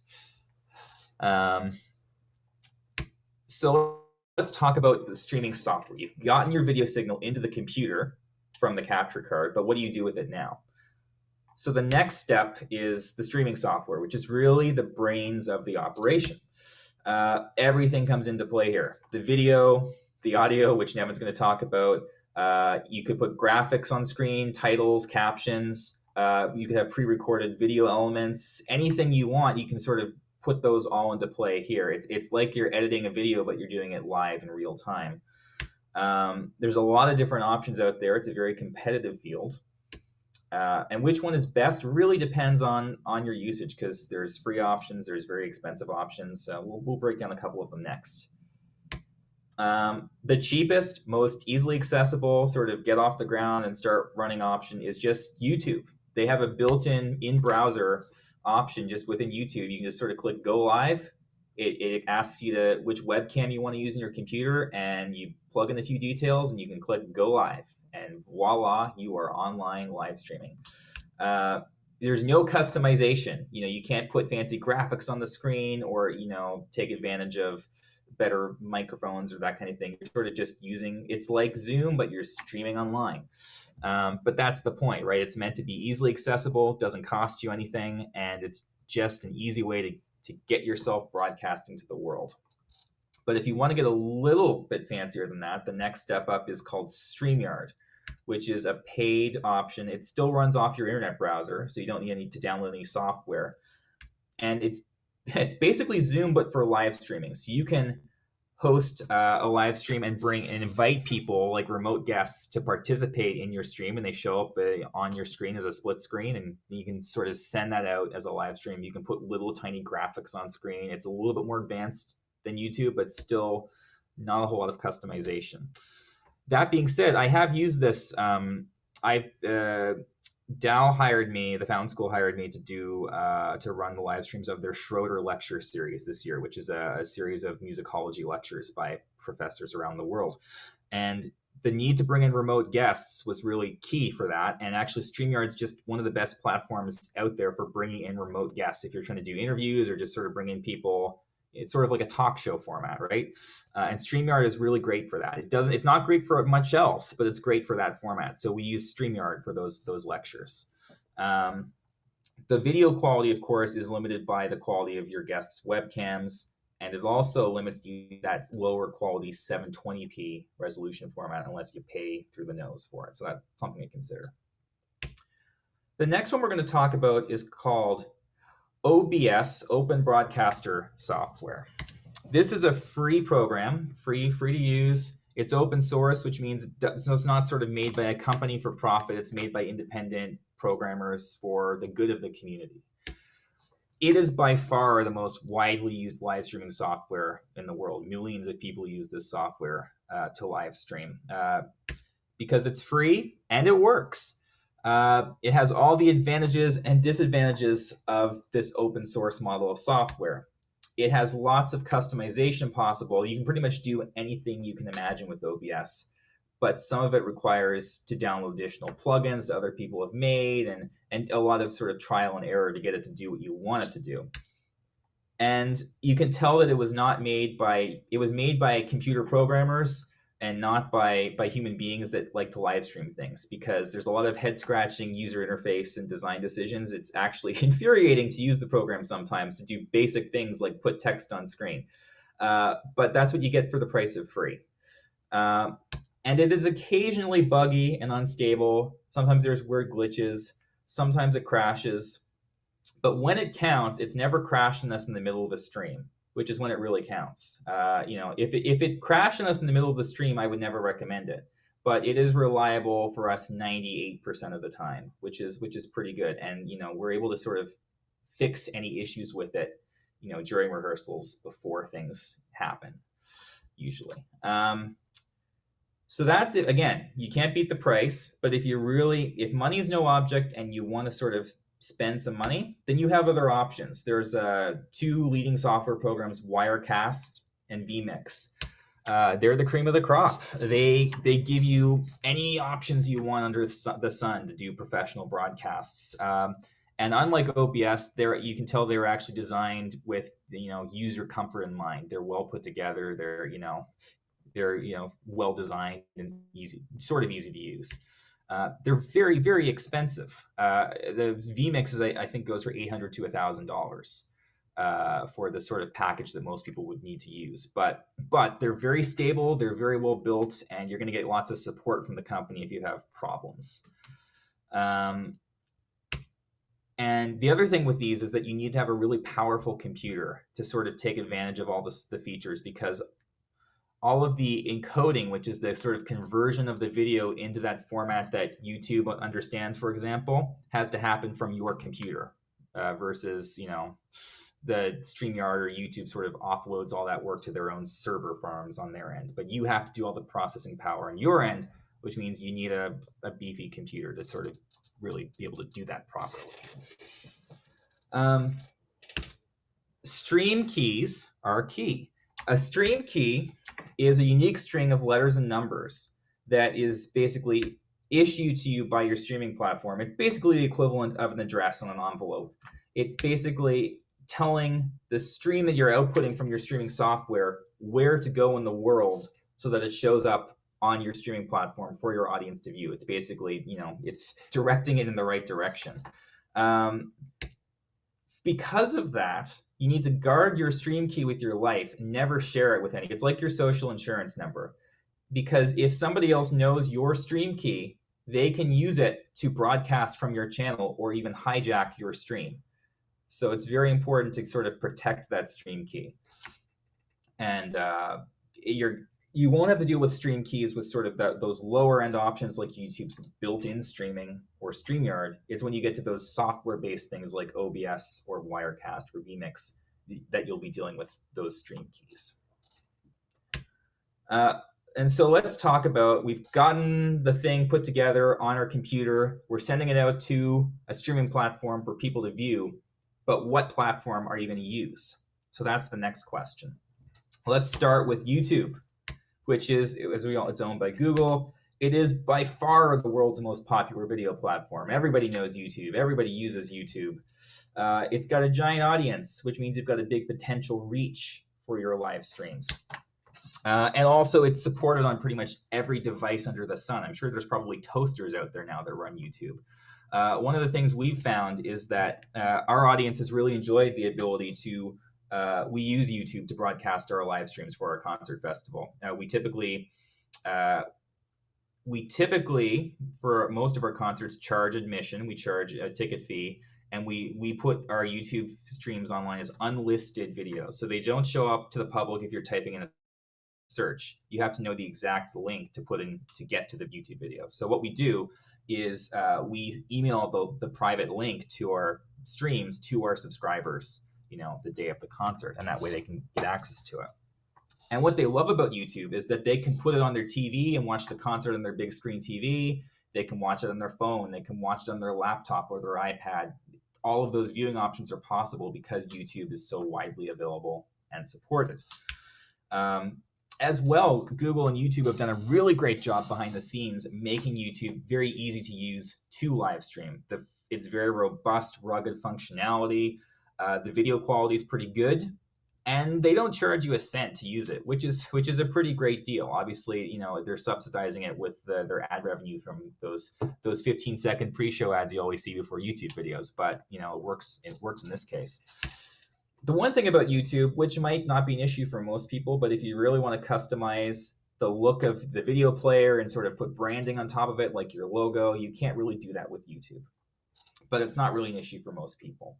So let's talk about the streaming software. You've gotten your video signal into the computer from the capture card, but what do you do with it now? So the next step is the streaming software, which is really the brains of the operation. Everything comes into play here. The video, the audio, which Neven's going to talk about. You could put graphics on screen, titles, captions. You could have pre-recorded video elements. Anything you want, you can sort of put those all into play here. It's like you're editing a video, but you're doing it live in real time. There's a lot of different options out there. It's a very competitive field. And which one is best really depends on your usage, because there's free options, there's very expensive options. We'll break down a couple of them next. The cheapest, most easily accessible, sort of get off the ground and start running option is just YouTube. They have a built-in in-browser option just within YouTube. You can just sort of click go live. It asks you which webcam you want to use in your computer, and you plug in a few details and you can click go live. And voila, you are online live streaming. There's no customization. You can't put fancy graphics on the screen or, take advantage of better microphones or that kind of thing. You're sort of just it's like Zoom, but you're streaming online. But that's the point, right? It's meant to be easily accessible, doesn't cost you anything, and it's just an easy way to get yourself broadcasting to the world. But if you want to get a little bit fancier than that, the next step up is called StreamYard, which is a paid option. It still runs off your internet browser, so you don't need to download any software. And it's basically Zoom, but for live streaming. So you can host a live stream and invite people, like remote guests, to participate in your stream, and they show up on your screen as a split screen, and you can sort of send that out as a live stream. You can put little tiny graphics on screen. It's a little bit more advanced than YouTube, but still not a whole lot of customization. That being said, I have used this. Dal hired me, the Fountain School hired me to run the live streams of their Schroeder lecture series this year, which is a series of musicology lectures by professors around the world. And the need to bring in remote guests was really key for that. And actually, StreamYard's just one of the best platforms out there for bringing in remote guests. If you're trying to do interviews or just sort of bring in people, it's sort of like a talk show format, right? And StreamYard is really great for that. It's not great for much else, but it's great for that format. So we use StreamYard for those lectures. The video quality, of course, is limited by the quality of your guests' webcams, and it also limits you that lower quality 720p resolution format unless you pay through the nose for it. So that's something to consider. The next one we're going to talk about is called OBS, Open Broadcaster Software. This is a free program, free to use. It's open source, which means it's not sort of made by a company for profit. It's made by independent programmers for the good of the community. It is by far the most widely used live streaming software in the world. Millions of people use this software to live stream because it's free and it works. It has all the advantages and disadvantages of this open source model of software. It has lots of customization possible. You can pretty much do anything you can imagine with OBS, but some of it requires to download additional plugins that other people have made, and a lot of sort of trial and error to get it to do what you want it to do. And you can tell that it was made by computer programmers and not by human beings that like to live stream things, because there's a lot of head scratching user interface and design decisions. It's actually infuriating to use the program sometimes to do basic things like put text on screen. But that's what you get for the price of free. And it is occasionally buggy and unstable. Sometimes there's weird glitches. Sometimes it crashes. But when it counts, it's never crashing us in the middle of a stream, which is when it really counts. If it crashed on us in the middle of the stream, I would never recommend it. But it is reliable for us 98% of the time, which is pretty good. And we're able to sort of fix any issues with it, during rehearsals before things happen, usually. So that's it. Again, you can't beat the price, but if money's no object and you want to sort of spend some money, then you have other options. There's two leading software programs, Wirecast and vMix. They're the cream of the crop. They give you any options you want under the sun to do professional broadcasts. And unlike OBS, you can tell they were actually designed with user comfort in mind. They're well put together. They're well designed and easy to use. They're very, very expensive. The vMix I think goes for $800 to $1,000 for the sort of package that most people would need to use. But they're very stable, they're very well built, and you're going to get lots of support from the company if you have problems. And the other thing with these is that you need to have a really powerful computer to sort of take advantage of all the features, because all of the encoding, which is the sort of conversion of the video into that format that YouTube understands, for example, has to happen from your computer versus, the StreamYard or YouTube sort of offloads all that work to their own server farms on their end. But you have to do all the processing power on your end, which means you need a beefy computer to sort of really be able to do that properly. Stream keys are key. A stream key is a unique string of letters and numbers that is basically issued to you by your streaming platform. It's basically the equivalent of an address on an envelope. It's basically telling the stream that you're outputting from your streaming software where to go in the world so that it shows up on your streaming platform for your audience to view. It's basically, it's directing it in the right direction. Because of that, you need to guard your stream key with your life, never share it with any. It's like your social insurance number, because if somebody else knows your stream key, they can use it to broadcast from your channel or even hijack your stream. So it's very important to sort of protect that stream key. And you won't have to deal with stream keys with sort of those lower end options like YouTube's built-in streaming or StreamYard. It's when you get to those software-based things like OBS or Wirecast or vMix that you'll be dealing with those stream keys. And so let's talk about, we've gotten the thing put together on our computer. We're sending it out to a streaming platform for people to view, but what platform are you going to use? So that's the next question. Let's start with YouTube, which is, as we all, it's owned by Google. It is by far the world's most popular video platform. Everybody knows YouTube. Everybody uses YouTube. It's got a giant audience, which means you've got a big potential reach for your live streams. And also, it's supported on pretty much every device under the sun. I'm sure there's probably toasters out there now that run YouTube. One of the things we've found is that our audience has really enjoyed the ability to we use YouTube to broadcast our live streams for our concert festival. We typically, for most of our concerts, charge admission. We charge a ticket fee, and we put our YouTube streams online as unlisted videos. So they don't show up to the public if you're typing in a search. You have to know the exact link to put in to get to the YouTube video. So what we do is we email the private link to our streams to our subscribers, the day of the concert, and that way they can get access to it. And what they love about YouTube is that they can put it on their TV and watch the concert on their big screen TV. They can watch it on their phone. They can watch it on their laptop or their iPad. All of those viewing options are possible because YouTube is so widely available and supported. As well, Google and YouTube have done a really great job behind the scenes making YouTube very easy to use to live stream. It's very robust, rugged functionality. The video quality is pretty good, and they don't charge you a cent to use it, which is a pretty great deal. Obviously, you know, they're subsidizing it with their ad revenue from those 15-second pre-show ads you always see before YouTube videos. But you know, it works in this case. The one thing about YouTube, which might not be an issue for most people, but if you really want to customize the look of the video player and sort of put branding on top of it, like your logo, you can't really do that with YouTube. But it's not really an issue for most people.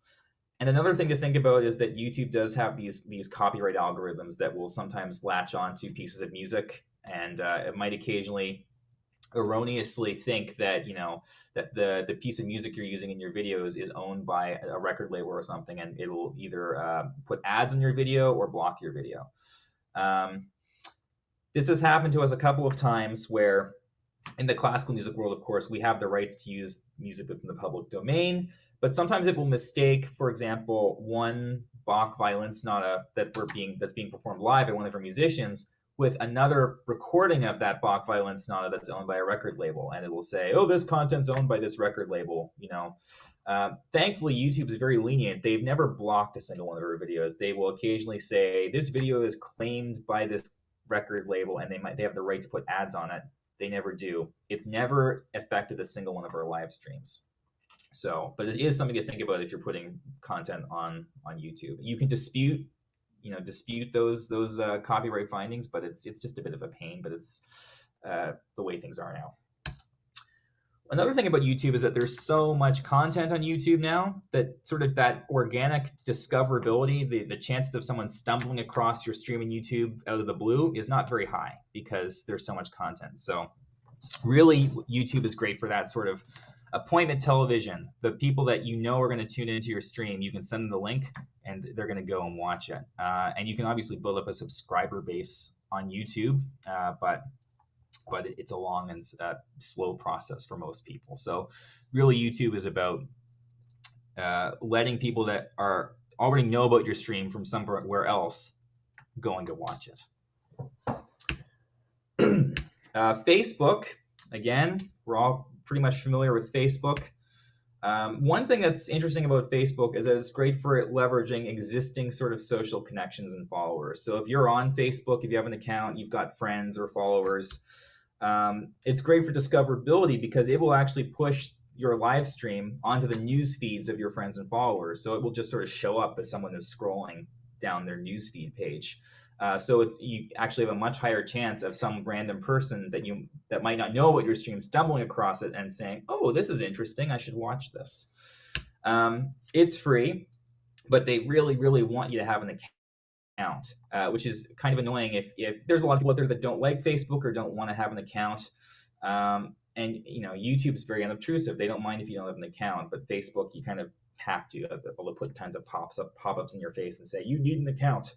And another thing to think about is that YouTube does have these copyright algorithms that will sometimes latch onto pieces of music, and it might occasionally erroneously think that, you know, that the piece of music you're using in your videos is owned by a record label or something, and it will either put ads on your video or block your video. This has happened to us a couple of times where in the classical music world, of course, we have the rights to use music within the public domain, but sometimes it will mistake, for example, one Bach violin sonata that's being performed live by one of our musicians with another recording of that Bach violin sonata that's owned by a record label, and it will say, "Oh, this content's owned by this record label." You know, thankfully, YouTube is very lenient. They've never blocked a single one of our videos. They will occasionally say, "This video is claimed by this record label," and they have the right to put ads on it. They never do. It's never affected a single one of our live streams. So, but it is something to think about if you're putting content on YouTube. You can dispute those copyright findings, but it's just a bit of a pain, but it's the way things are now. Another thing about YouTube is that there's so much content on YouTube now that sort of that organic discoverability, the chances of someone stumbling across your stream in YouTube out of the blue is not very high because there's so much content. So really, YouTube is great for that sort of appointment television. The people that you know are going to tune into your stream, you can send them the link and they're going to go and watch it. And you can obviously build up a subscriber base on YouTube, but it's a long and slow process for most people. So really, YouTube is about letting people that are already know about your stream from somewhere else go and go watch it. Facebook, again, we're all pretty much familiar with Facebook. One thing that's interesting about Facebook is that it's great for leveraging existing sort of social connections and followers. So if you're on Facebook, if you have an account, you've got friends or followers, it's great for discoverability because it will actually push your live stream onto the news feeds of your friends and followers. So it will just sort of show up as someone is scrolling down their newsfeed page. So you actually have a much higher chance of some random person that might not know about your stream stumbling across it and saying, "Oh, this is interesting. I should watch this." It's free, but they really, really want you to have an account, which is kind of annoying if there's a lot of people out there that don't like Facebook or don't want to have an account. And you know, YouTube's very unobtrusive. They don't mind if you don't have an account, but Facebook, you kind of have to. They'll put tons of pop-ups in your face and say, "You need an account."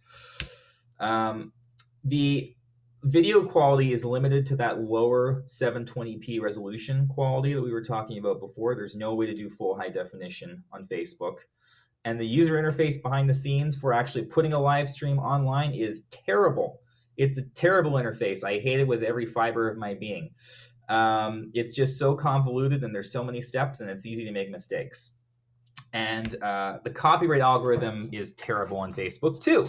The video quality is limited to that lower 720p resolution quality that we were talking about before. There's no way to do full high definition on Facebook. And the user interface behind the scenes for actually putting a live stream online is terrible. It's a terrible interface. I hate it with every fiber of my being. It's just so convoluted and there's so many steps and it's easy to make mistakes. And the copyright algorithm is terrible on Facebook too.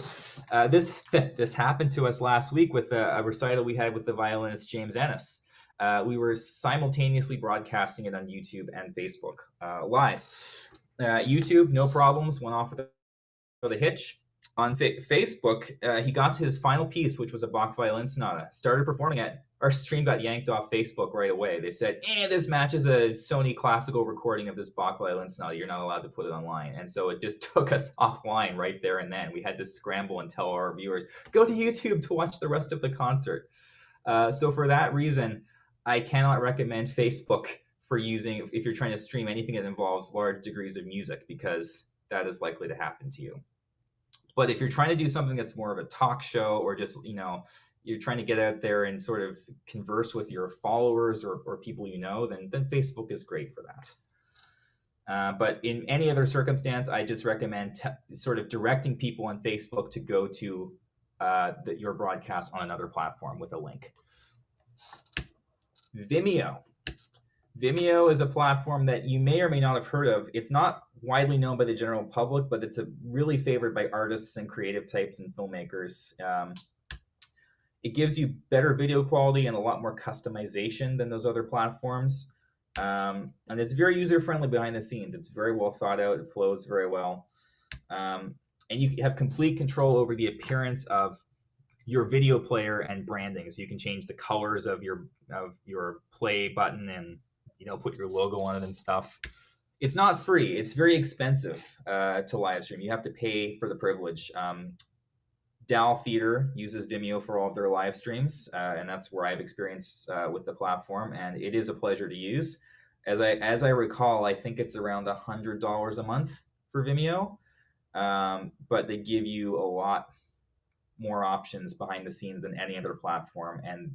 This happened to us last week with a recital we had with the violinist James Ennis. We were simultaneously broadcasting it on YouTube and Facebook live. YouTube, no problems, went off with a hitch. On Facebook, he got to his final piece, which was a Bach violin sonata, started performing it. Our stream got yanked off Facebook right away. They said, this matches a Sony classical recording of this Bach violin sonata. You're not allowed to put it online. And so it just took us offline right there and then. We had to scramble and tell our viewers, go to YouTube to watch the rest of the concert. So for that reason, I cannot recommend Facebook for using, if you're trying to stream anything that involves large degrees of music, because that is likely to happen to you. But if you're trying to do something that's more of a talk show or just, you're trying to get out there and sort of converse with your followers or people you know, then Facebook is great for that. But in any other circumstance, I just recommend sort of directing people on Facebook to go to your broadcast on another platform with a link. Vimeo. Vimeo is a platform that you may or may not have heard of. It's not widely known by the general public, but it's really favored by artists and creative types and filmmakers. It gives you better video quality and a lot more customization than those other platforms. And it's very user-friendly behind the scenes. It's very well thought out. It flows very well. And you have complete control over the appearance of your video player and branding. So you can change the colors of your play button and put your logo on it and stuff. It's not free. It's very expensive to live stream. You have to pay for the privilege. Dal Theater uses Vimeo for all of their live streams, and that's where I've experienced with the platform, and it is a pleasure to use. As I recall, I think it's around $100 a month for Vimeo, but they give you a lot more options behind the scenes than any other platform, and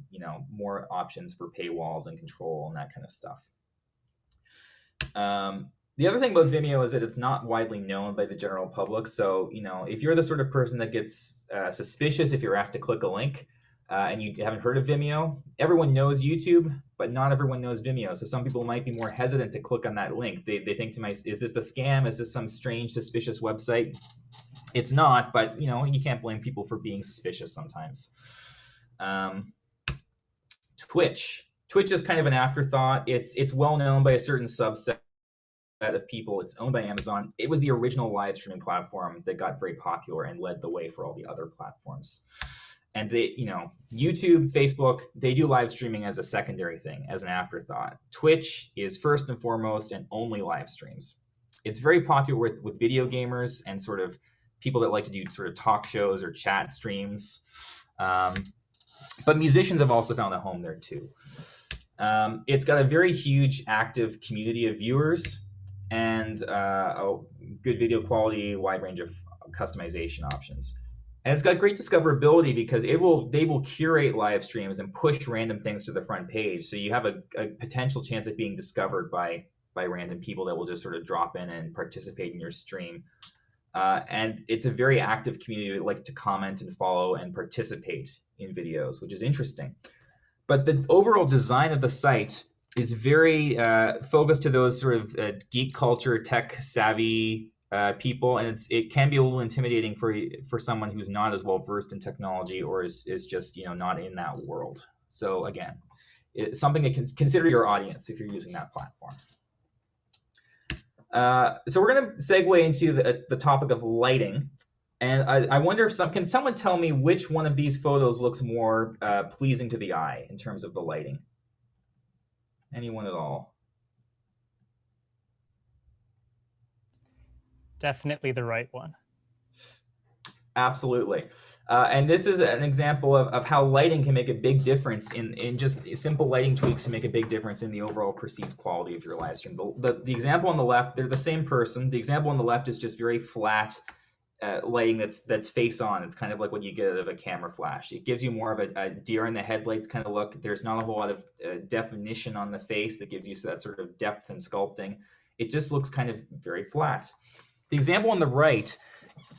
more options for paywalls and control and that kind of stuff. The other thing about Vimeo is that it's not widely known by the general public. So, if you're the sort of person that gets suspicious if you're asked to click a link and you haven't heard of Vimeo, everyone knows YouTube, but not everyone knows Vimeo. So some people might be more hesitant to click on that link. They think to myself, is this a scam? Is this some strange, suspicious website? It's not, but you can't blame people for being suspicious sometimes. Twitch is kind of an afterthought. It's well known by a certain subset of people. It's owned by Amazon. It was the original live streaming platform that got very popular and led the way for all the other platforms. And they, YouTube, Facebook, they do live streaming as a secondary thing, as an afterthought. Twitch is first and foremost and only live streams. It's very popular with video gamers and sort of people that like to do sort of talk shows or chat streams. But musicians have also found a home there too. It's got a very huge active community of viewers and a good video quality, wide range of customization options. And it's got great discoverability because they will curate live streams and push random things to the front page. So you have a potential chance of being discovered by random people that will just sort of drop in and participate in your stream. And it's a very active community that likes to comment and follow and participate in videos, which is interesting. But the overall design of the site is very focused to those sort of geek culture, tech savvy people, and it can be a little intimidating for someone who's not as well versed in technology or is just not in that world. So again, it's something to consider your audience if you're using that platform. So we're going to segue into the topic of lighting, and I wonder if can someone tell me which one of these photos looks more pleasing to the eye in terms of the lighting? Anyone at all? Definitely the right one. Absolutely. And this is an example of how lighting can make a big difference in just simple lighting tweaks to make a big difference in the overall perceived quality of your live stream. The example on the left, they're the same person. The example on the left is just very flat lighting that's face on. It's kind of like what you get out of a camera flash. It gives you more of a deer in the headlights kind of look. There's not a whole lot of definition on the face that gives you that sort of depth and sculpting. It just looks kind of very flat. The example on the right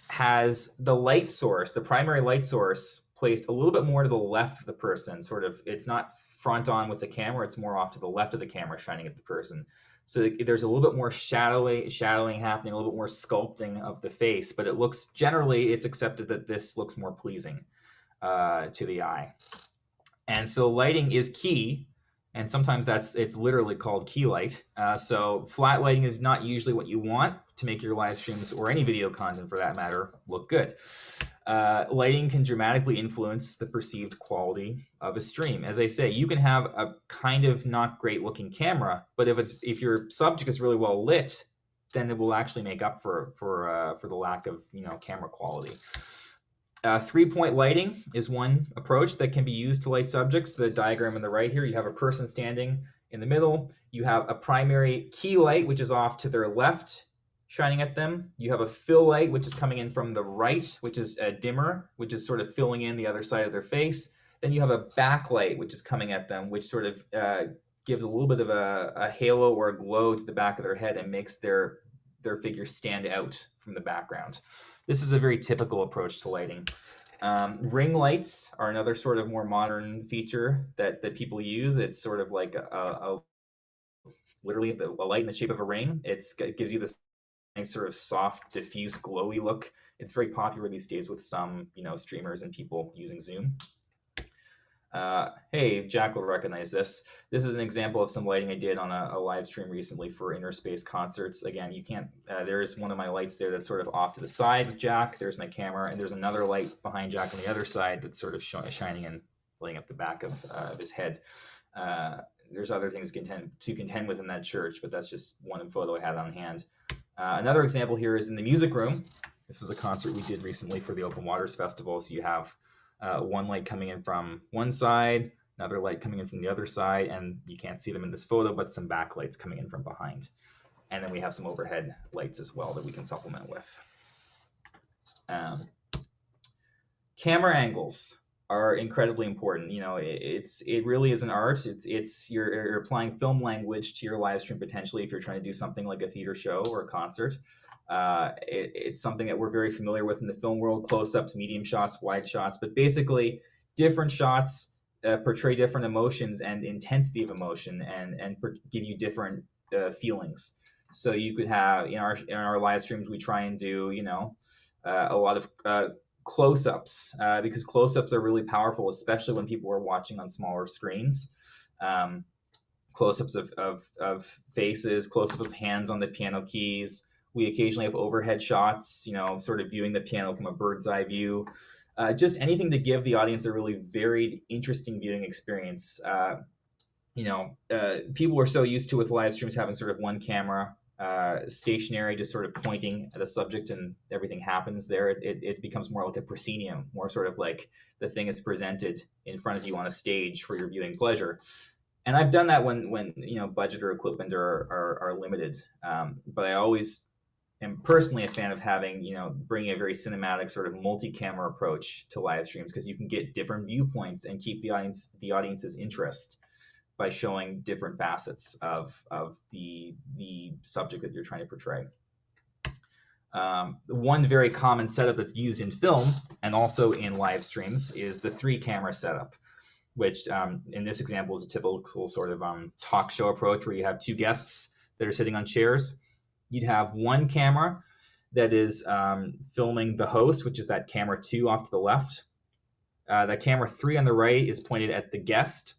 has the light source, the primary light source, placed a little bit more to the left of the person. Sort of, it's not front on with the camera, it's more off to the left of the camera shining at the person. So there's a little bit more shadowing happening, a little bit more sculpting of the face, but it's accepted that this looks more pleasing to the eye. And so lighting is key, and sometimes it's literally called key light. So flat lighting is not usually what you want to make your live streams or any video content for that matter look good. Lighting can dramatically influence the perceived quality of a stream. As I say, you can have a kind of not great looking camera, but if your subject is really well lit, then it will actually make up for the lack of camera quality. 3-point lighting is one approach that can be used to light subjects. The diagram on the right here, you have a person standing in the middle. You have a primary key light, which is off to their left, shining at them. You have a fill light, which is coming in from the right, which is a dimmer, which is sort of filling in the other side of their face. Then you have a backlight, which is coming at them, which sort of gives a little bit of a halo or a glow to the back of their head and makes their figure stand out from the background. This is a very typical approach to lighting. Ring lights are another sort of more modern feature that people use. It's sort of like literally a light in the shape of a ring. It gives you this nice sort of soft, diffuse, glowy look. It's very popular these days with some, streamers and people using Zoom. Hey, Jack will recognize this. This is an example of some lighting I did on a live stream recently for Inner Space concerts. Again, you can't, there's one of my lights there that's sort of off to the side with Jack. There's my camera, and there's another light behind Jack on the other side that's sort of shining and lighting up the back of his head. There's other things to contend with in that church, but that's just one photo I had on hand. Another example here is in the music room. This is a concert we did recently for the Open Waters Festival. So you have one light coming in from one side, another light coming in from the other side, and you can't see them in this photo, but some backlights coming in from behind. And then we have some overhead lights as well that we can supplement with. Camera angles are incredibly important. It really is an art. You're applying film language to your live stream potentially if you're trying to do something like a theater show or a concert. It's something that we're very familiar with in the film world: close-ups, medium shots, wide shots. But basically, different shots portray different emotions and intensity of emotion, and give you different feelings. So you could have in our live streams, we try and do a lot of close-ups because close-ups are really powerful, especially when people are watching on smaller screens. Close-ups of faces, close-ups of hands on the piano keys. We occasionally have overhead shots, sort of viewing the piano from a bird's eye view. Just anything to give the audience a really varied, interesting viewing experience. People are so used to with live streams having sort of one camera, stationary, just sort of pointing at a subject and everything happens there. It becomes more like a proscenium, more sort of like the thing is presented in front of you on a stage for your viewing pleasure. And I've done that when budget or equipment are limited. But I always am personally a fan of having, bringing a very cinematic sort of multi-camera approach to live streams, because you can get different viewpoints and keep the audience's interest by showing different facets of the subject that you're trying to portray. One very common setup that's used in film and also in live streams is the 3-camera setup, which in this example is a typical sort of talk show approach where you have 2 guests that are sitting on chairs. You'd have one camera that is filming the host, which is that camera 2 off to the left. That camera 3 on the right is pointed at the guest.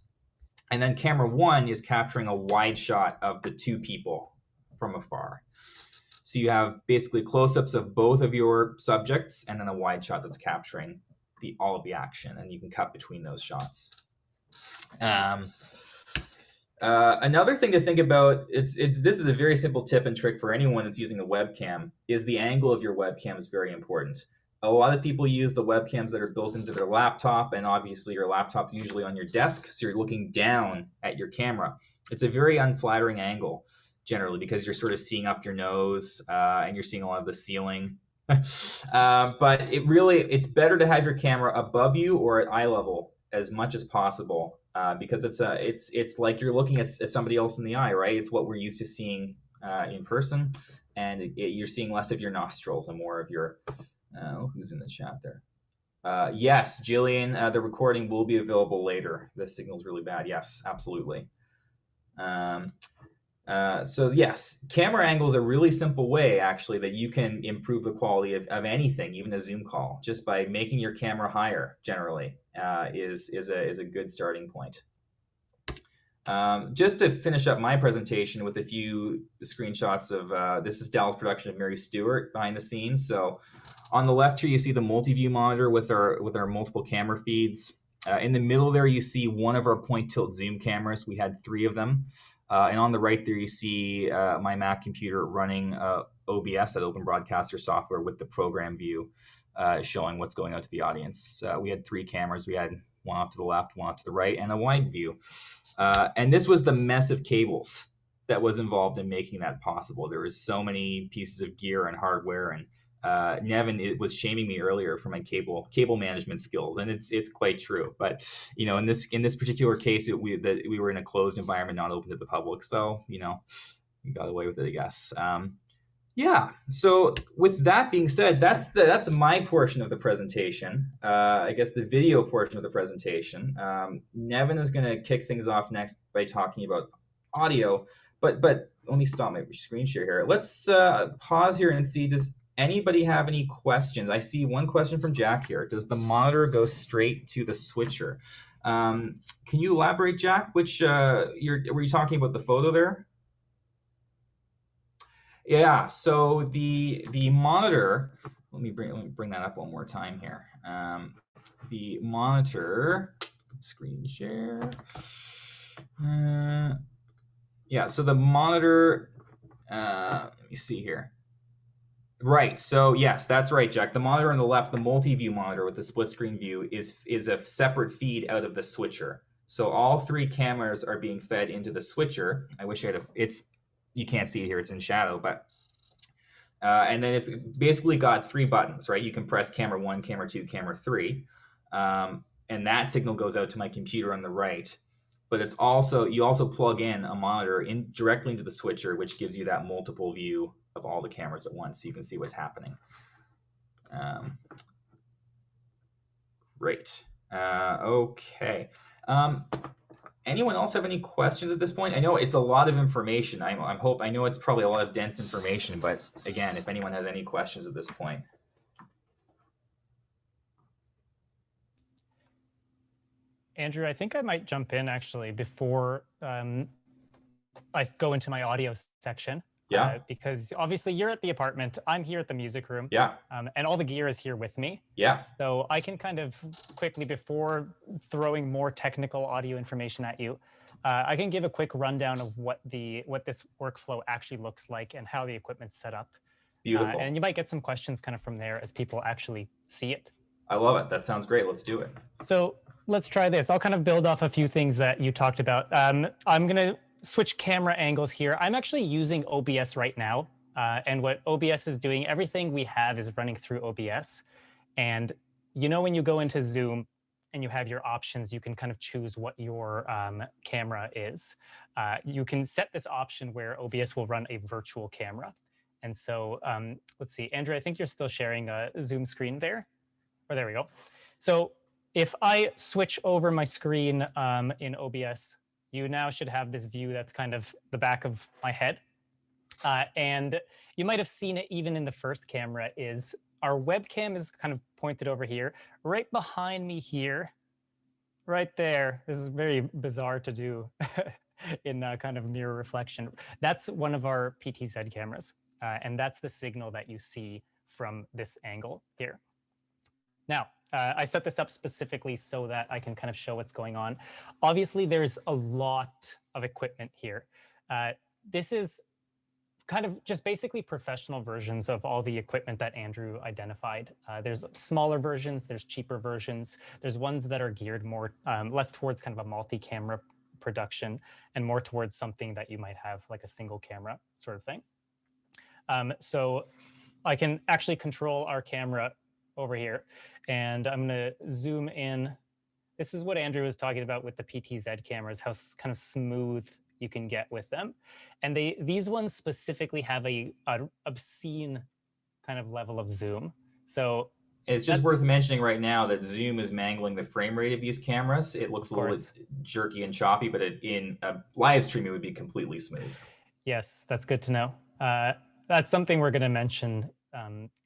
And then camera 1 is capturing a wide shot of the 2 people from afar. So you have basically close-ups of both of your subjects and then a wide shot that's capturing all of the action, and you can cut between those shots. Another thing to think about, this is a very simple tip and trick for anyone that's using a webcam, is the angle of your webcam is very important. A lot of people use the webcams that are built into their laptop, and obviously your laptop's usually on your desk, so you're looking down at your camera. It's a very unflattering angle, generally, because you're sort of seeing up your nose, and you're seeing a lot of the ceiling. But it's better to have your camera above you or at eye level as much as possible, because it's like you're looking at somebody else in the eye, right? It's what we're used to seeing in person, and you're seeing less of your nostrils and more of your who's in the chat there? Yes, Jillian, the recording will be available later. The signal's really bad. Yes, absolutely. So yes, camera angle is a really simple way, actually, that you can improve the quality of anything, even a Zoom call, just by making your camera higher. Generally, is a good starting point. Just to finish up my presentation with a few screenshots of this is Dallas' production of Mary Stewart behind the scenes. So on the left here, you see the multi-view monitor with our multiple camera feeds. In the middle there, you see one of our point tilt zoom cameras. We had 3 of them. And on the right there, you see my Mac computer running OBS, that Open Broadcaster software, with the program view showing what's going out to the audience. We had 3 cameras. We had one off to the left, one off to the right, and a wide view. And this was the mess of cables that was involved in making that possible. There was so many pieces of gear and hardware and Neven was shaming me earlier for my cable management skills, and it's quite true. But you know, in this particular case, we were in a closed environment, not open to the public, so you know, we got away with it, I guess. Yeah. So with that being said, that's my portion of the presentation. I guess the video portion of the presentation. Neven is going to kick things off next by talking about audio. But let me stop my screen share here. Let's pause here and see. Does anybody have any questions? I see one question from Jack here. Does the monitor go straight to the switcher? Can you elaborate, Jack? Which were you talking about the photo there? Yeah, so the monitor, let me bring that up one more time here. The monitor, screen share. Yeah, so the monitor, let me see here. Right, so yes, that's right, Jack. The monitor on the left, the multi-view monitor with the split screen view is a separate feed out of the switcher. So all three cameras are being fed into the switcher. I wish I had you can't see it here, it's in shadow, but and then it's basically got three buttons, right? You can press camera 1, camera 2, camera 3, and that signal goes out to my computer on the right. But it's also, you also plug in a monitor directly into the switcher, which gives you that multiple view of all the cameras at once, so you can see what's happening. Great. Okay. Anyone else have any questions at this point? I know it's a lot of information. I know it's probably a lot of dense information, but again, if anyone has any questions at this point. Andrew, I think I might jump in actually before I go into my audio section. Yeah. Because obviously you're at the apartment, I'm here at the music room. Yeah. And all the gear is here with me. Yeah. So I can kind of quickly, before throwing more technical audio information at you, I can give a quick rundown of what this workflow actually looks like and how the equipment's set up. Beautiful. And you might get some questions kind of from there as people actually see it. I love it. That sounds great. Let's do it. So let's try this. I'll kind of build off a few things that you talked about. I'm going to switch camera angles here. I'm actually using OBS right now. And what OBS is doing, everything we have is running through OBS. And you know, when you go into Zoom and you have your options, you can kind of choose what your camera is. You can set this option where OBS will run a virtual camera. And so let's see, Andrew, I think you're still sharing a Zoom screen there. Or there we go. So if I switch over my screen in OBS, you now should have this view that's kind of the back of my head. And you might have seen it even in the first camera, is our webcam is kind of pointed over here. Right behind me here, right there, this is very bizarre to do in kind of mirror reflection. That's one of our PTZ cameras. And that's the signal that you see from this angle here. Now, I set this up specifically so that I can kind of show what's going on. Obviously, there's a lot of equipment here. This is kind of just basically professional versions of all the equipment that Andrew identified. There's smaller versions, there's cheaper versions, there's ones that are geared more, less towards kind of a multi-camera production and more towards something that you might have like a single camera sort of thing. So I can actually control our camera over here, and I'm going to zoom in. This is what Andrew was talking about with the PTZ cameras, how kind of smooth you can get with them. And these ones specifically have a obscene kind of level of zoom. So it's just worth mentioning right now that Zoom is mangling the frame rate of these cameras. It looks a little bit jerky and choppy, but in a live stream, it would be completely smooth. Yes, that's good to know. That's something we're going to mention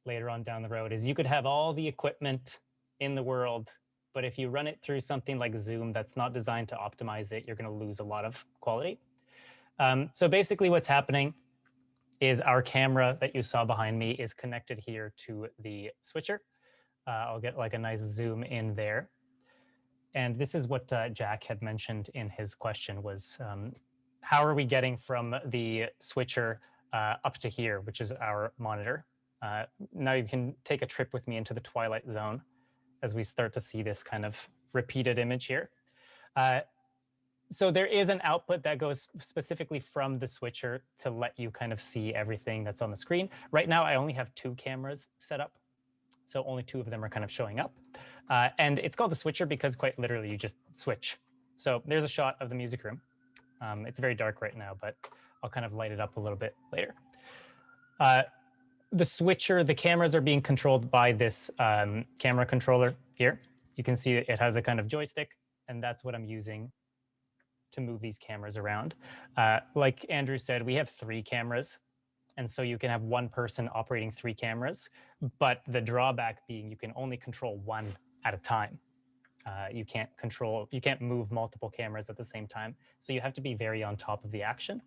later on down the road, is you could have all the equipment in the world, but if you run it through something like Zoom that's not designed to optimize it, you're going to lose a lot of quality. So basically what's happening is our camera that you saw behind me is connected here to the switcher. I'll get like a nice zoom in there. And this is what Jack had mentioned in his question was, how are we getting from the switcher up to here, which is our monitor? Now you can take a trip with me into the Twilight Zone as we start to see this kind of repeated image here. So there is an output that goes specifically from the switcher to let you kind of see everything that's on the screen. Right now, I only have 2 cameras set up, so only 2 of them are kind of showing up. And it's called the switcher because quite literally you just switch. So there's a shot of the music room. It's very dark right now, but I'll kind of light it up a little bit later. The switcher, the cameras are being controlled by this camera controller here. You can see it has a kind of joystick, and that's what I'm using to move these cameras around. Like Andrew said, we have 3 cameras. And so you can have 1 person operating 3 cameras, but the drawback being you can only control 1 at a time. You can't move multiple cameras at the same time. So you have to be very on top of the action.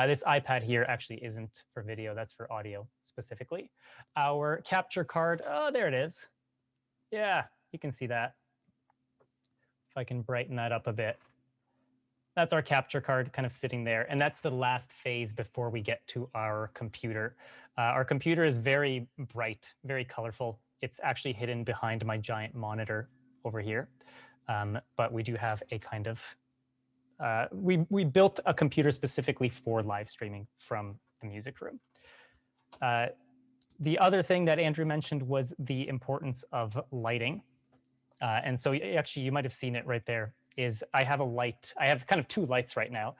This iPad here actually isn't for video, that's for audio specifically. Our capture card, oh, there it is. Yeah, you can see that. If I can brighten that up a bit. That's our capture card kind of sitting there. And that's the last phase before we get to our computer. Our computer is very bright, very colorful. It's actually hidden behind my giant monitor over here. But we do have a kind of, we built a computer specifically for live streaming from the music room. The other thing that Andrew mentioned was the importance of lighting. And so actually you might have seen it right there. Is I have a light. I have kind of 2 lights right now.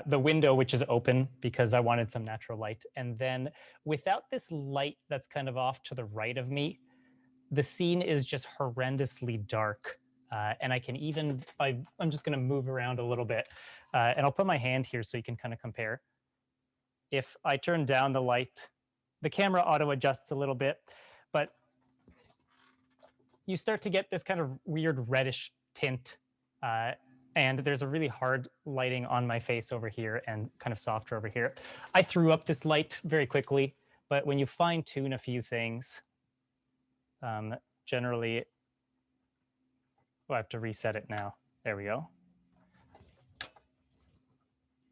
The window, which is open because I wanted some natural light. And then without this light that's kind of off to the right of me, the scene is just horrendously dark. And I can even, I'm just going to move around a little bit. And I'll put my hand here so you can kind of compare. If I turn down the light, the camera auto adjusts a little bit, but you start to get this kind of weird reddish tint. And there's a really hard lighting on my face over here and kind of softer over here. I threw up this light very quickly, but when you fine tune a few things, generally, I have to reset it now. There we go.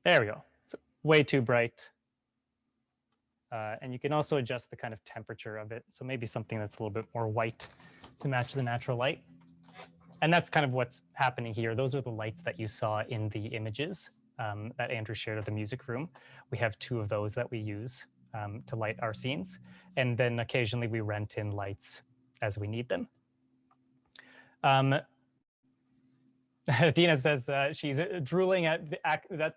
There we go. It's way too bright. And you can also adjust the kind of temperature of it. So maybe something that's a little bit more white to match the natural light. And that's kind of what's happening here. Those are the lights that you saw in the images that Andrew shared of the music room. We have 2 of those that we use to light our scenes. And then occasionally we rent in lights as we need them. Dina says she's drooling at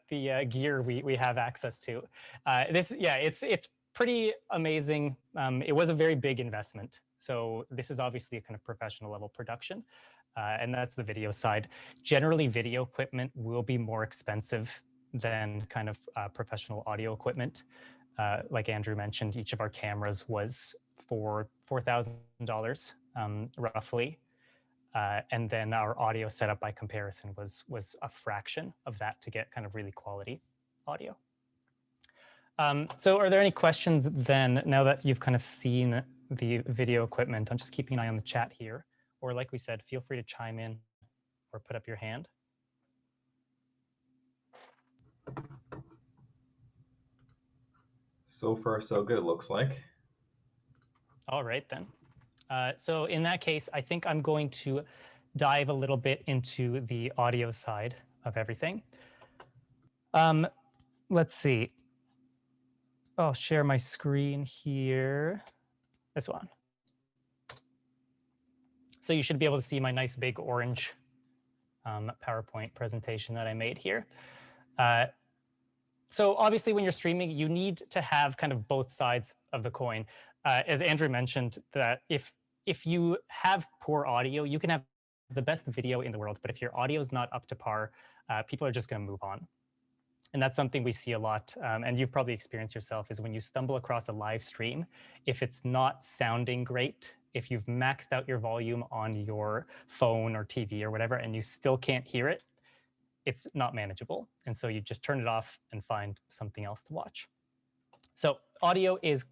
the gear we have access to. It's pretty amazing. It was a very big investment. So this is obviously a kind of professional level production. And that's the video side. Generally, video equipment will be more expensive than kind of professional audio equipment. Like Andrew mentioned, each of our cameras was for $4,000 roughly. And then our audio setup by comparison was a fraction of that to get kind of really quality audio. So are there any questions then, now that you've kind of seen the video equipment? I'm just keeping an eye on the chat here. Or like we said, feel free to chime in or put up your hand. So far, so good, looks like. All right, then. So in that case, I think I'm going to dive a little bit into the audio side of everything. Let's see. I'll share my screen here. This one. So you should be able to see my nice big orange PowerPoint presentation that I made here. So obviously when you're streaming, you need to have kind of both sides of the coin. As Andrew mentioned, that if you have poor audio, you can have the best video in the world, but if your audio is not up to par, people are just going to move on. And that's something we see a lot, and you've probably experienced yourself, is when you stumble across a live stream, if it's not sounding great, if you've maxed out your volume on your phone or TV or whatever, and you still can't hear it, it's not manageable. And so you just turn it off and find something else to watch. So audio is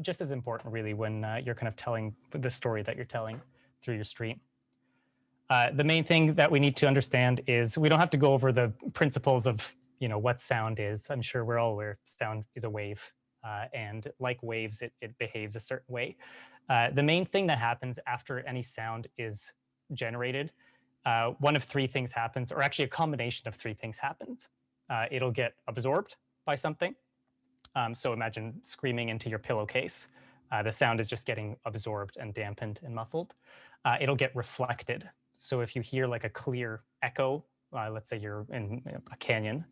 just as important, really, when you're kind of telling the story that you're telling through your stream. The main thing that we need to understand is we don't have to go over the principles of what sound is. I'm sure we're all aware sound is a wave, and like waves, it behaves a certain way. The main thing that happens after any sound is generated one of three things happens, or actually a combination of three things happens. It'll get absorbed by something. So imagine screaming into your pillowcase. The sound is just getting absorbed and dampened and muffled. It'll get reflected. So if you hear like a clear echo, let's say you're in a canyon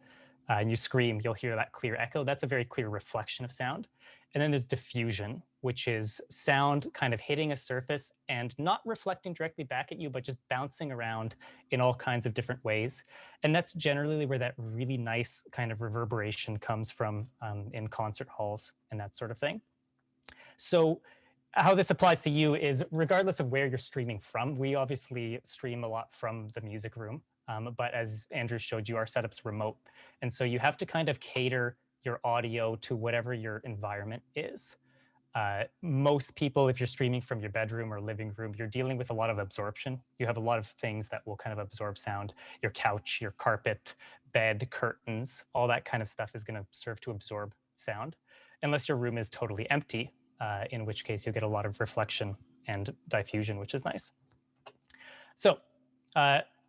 and you scream, you'll hear that clear echo. That's a very clear reflection of sound. And then there's diffusion, which is sound kind of hitting a surface and not reflecting directly back at you, but just bouncing around in all kinds of different ways. And that's generally where that really nice kind of reverberation comes from in concert halls and that sort of thing. So how this applies to you is regardless of where you're streaming from, we obviously stream a lot from the music room. But as Andrew showed you, our setup's remote. And so you have to kind of cater your audio to whatever your environment is. Most people, if you're streaming from your bedroom or living room, you're dealing with a lot of absorption. You have a lot of things that will kind of absorb sound. Your couch, your carpet, bed, curtains, all that kind of stuff is going to serve to absorb sound, unless your room is totally empty, in which case you'll get a lot of reflection and diffusion, which is nice. So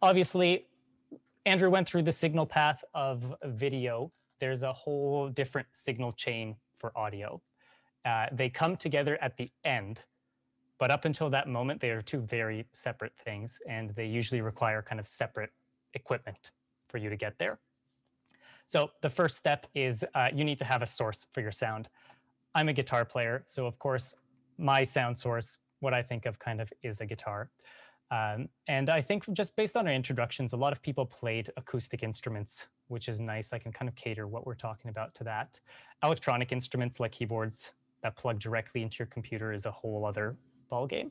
obviously, Andrew went through the signal path of video. There's a whole different signal chain for audio. They come together at the end, but up until that moment, they are two very separate things, and they usually require kind of separate equipment for you to get there. So the first step is you need to have a source for your sound. I'm a guitar player, so of course, my sound source, what I think of kind of is a guitar. And I think just based on our introductions, a lot of people played acoustic instruments, which is nice. I can kind of cater what we're talking about to that. Electronic instruments like keyboards that plug directly into your computer is a whole other ballgame.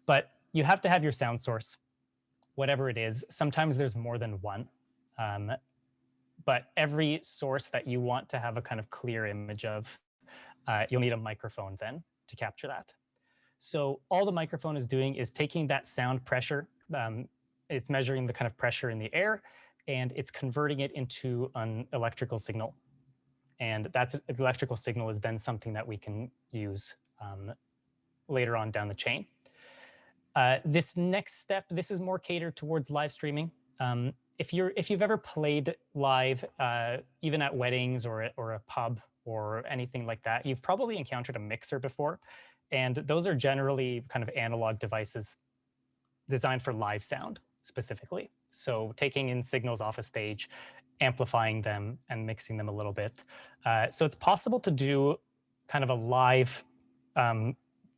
But you have to have your sound source, whatever it is. Sometimes there's more than one. But every source that you want to have a kind of clear image of, you'll need a microphone then to capture that. So all the microphone is doing is taking that sound pressure. It's measuring the kind of pressure in the air, and it's converting it into an electrical signal. And that electrical signal is then something that we can use later on down the chain. This next step, this is more catered towards live streaming. If you've ever played live, even at weddings or a pub or anything like that, you've probably encountered a mixer before. And those are generally kind of analog devices designed for live sound specifically. So taking in signals off a stage, amplifying them and mixing them a little bit. So it's possible to do kind of a live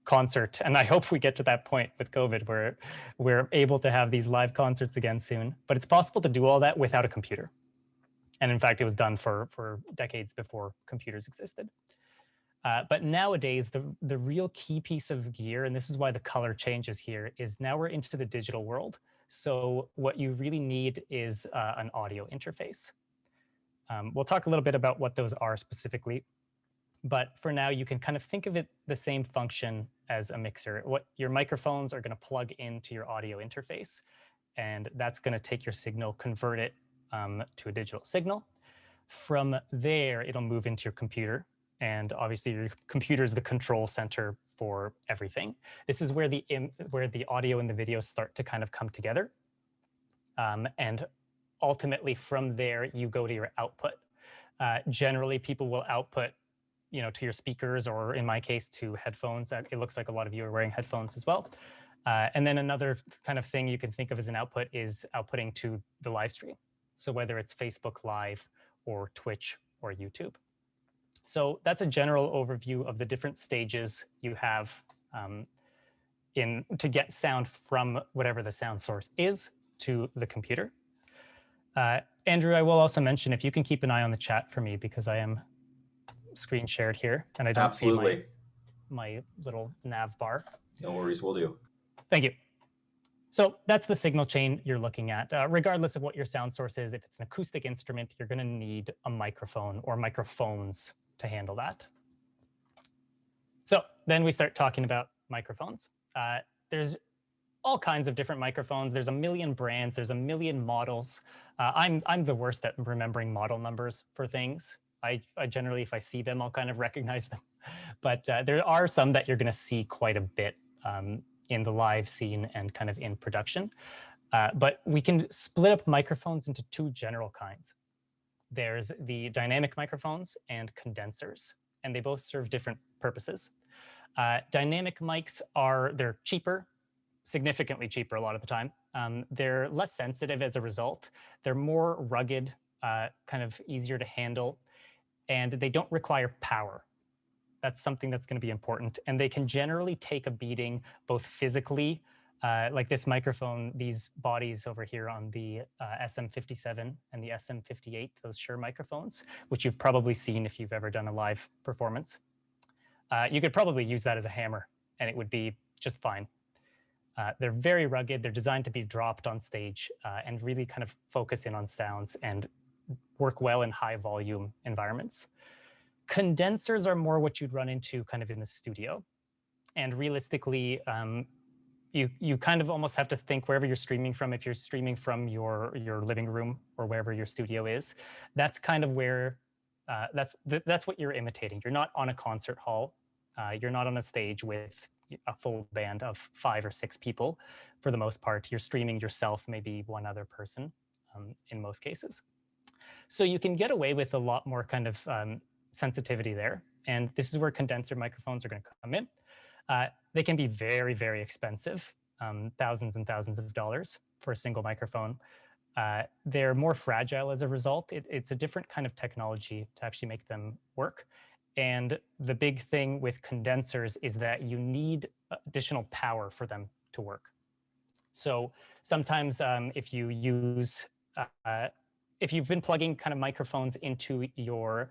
concert. And I hope we get to that point with COVID where we're able to have these live concerts again soon. But it's possible to do all that without a computer. And in fact, it was done for decades before computers existed. But nowadays, the real key piece of gear, and this is why the color changes here, is now we're into the digital world. So what you really need is an audio interface. We'll talk a little bit about what those are specifically. But for now, you can kind of think of it the same function as a mixer. What your microphones are going to plug into your audio interface, and that's going to take your signal, convert it to a digital signal. From there, it'll move into your computer. And obviously, your computer is the control center for everything. This is where the audio and the video start to kind of come together. And ultimately, from there, you go to your output. Generally, people will output, to your speakers, or in my case, to headphones. It looks like a lot of you are wearing headphones as well. And then another kind of thing you can think of as an output is outputting to the live stream. So whether it's Facebook Live or Twitch or YouTube. So that's a general overview of the different stages you have to get sound from whatever the sound source is to the computer. Andrew, I will also mention if you can keep an eye on the chat for me, because I am screen shared here and I don't see my little nav bar. No worries, we'll do. Thank you. So that's the signal chain you're looking at. Regardless of what your sound source is, if it's an acoustic instrument, you're going to need a microphone or microphones to handle that. So then we start talking about microphones. There's all kinds of different microphones. There's a million brands. There's a million models. I'm the worst at remembering model numbers for things. I generally, if I see them, I'll kind of recognize them. But there are some that you're going to see quite a bit in the live scene and kind of in production. But we can split up microphones into two general kinds. There's the dynamic microphones and condensers, and they both serve different purposes. Dynamic mics they're cheaper, significantly cheaper a lot of the time. They're less sensitive as a result. They're more rugged, kind of easier to handle, and they don't require power. That's something that's going to be important. And they can generally take a beating both physically, like this microphone, these bodies over here on the SM57 and the SM58, those Shure microphones, which you've probably seen if you've ever done a live performance. You could probably use that as a hammer and it would be just fine. They're very rugged. They're designed to be dropped on stage and really kind of focus in on sounds and work well in high volume environments. Condensers are more what you'd run into kind of in the studio. And realistically, you kind of almost have to think wherever you're streaming from, if you're streaming from your living room or wherever your studio is, that's kind of where, that's what you're imitating. You're not on a concert hall. You're not on a stage with a full band of 5 or 6 people. For the most part, you're streaming yourself, maybe one other person in most cases. So you can get away with a lot more kind of sensitivity there. And this is where condenser microphones are going to come in. They can be very, very expensive, thousands and thousands of dollars for a single microphone. They're more fragile as a result. It's a different kind of technology to actually make them work. And the big thing with condensers is that you need additional power for them to work. So sometimes if you've been plugging kind of microphones into your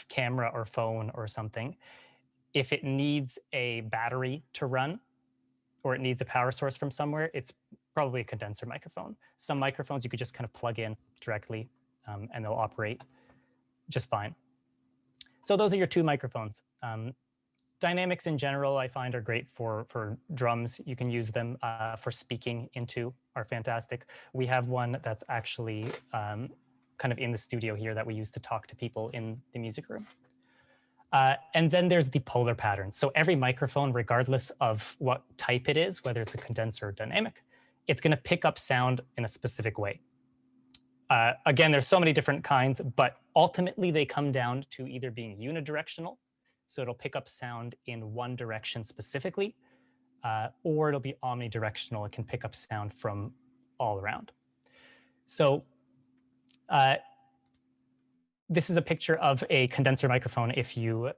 camera or phone or something, if it needs a battery to run or it needs a power source from somewhere, it's probably a condenser microphone. Some microphones you could just kind of plug in directly and they'll operate just fine. So those are your two microphones. Dynamics in general, I find, are great for drums. You can use them for speaking into, are fantastic. We have one that's actually kind of in the studio here that we use to talk to people in the music room. And then there's the polar pattern. So every microphone, regardless of what type it is, whether it's a condenser or dynamic, it's going to pick up sound in a specific way. Again, there's so many different kinds, but ultimately they come down to either being unidirectional, so it'll pick up sound in one direction specifically, or it'll be omnidirectional. It can pick up sound from all around. So this is a picture of a condenser microphone. If you've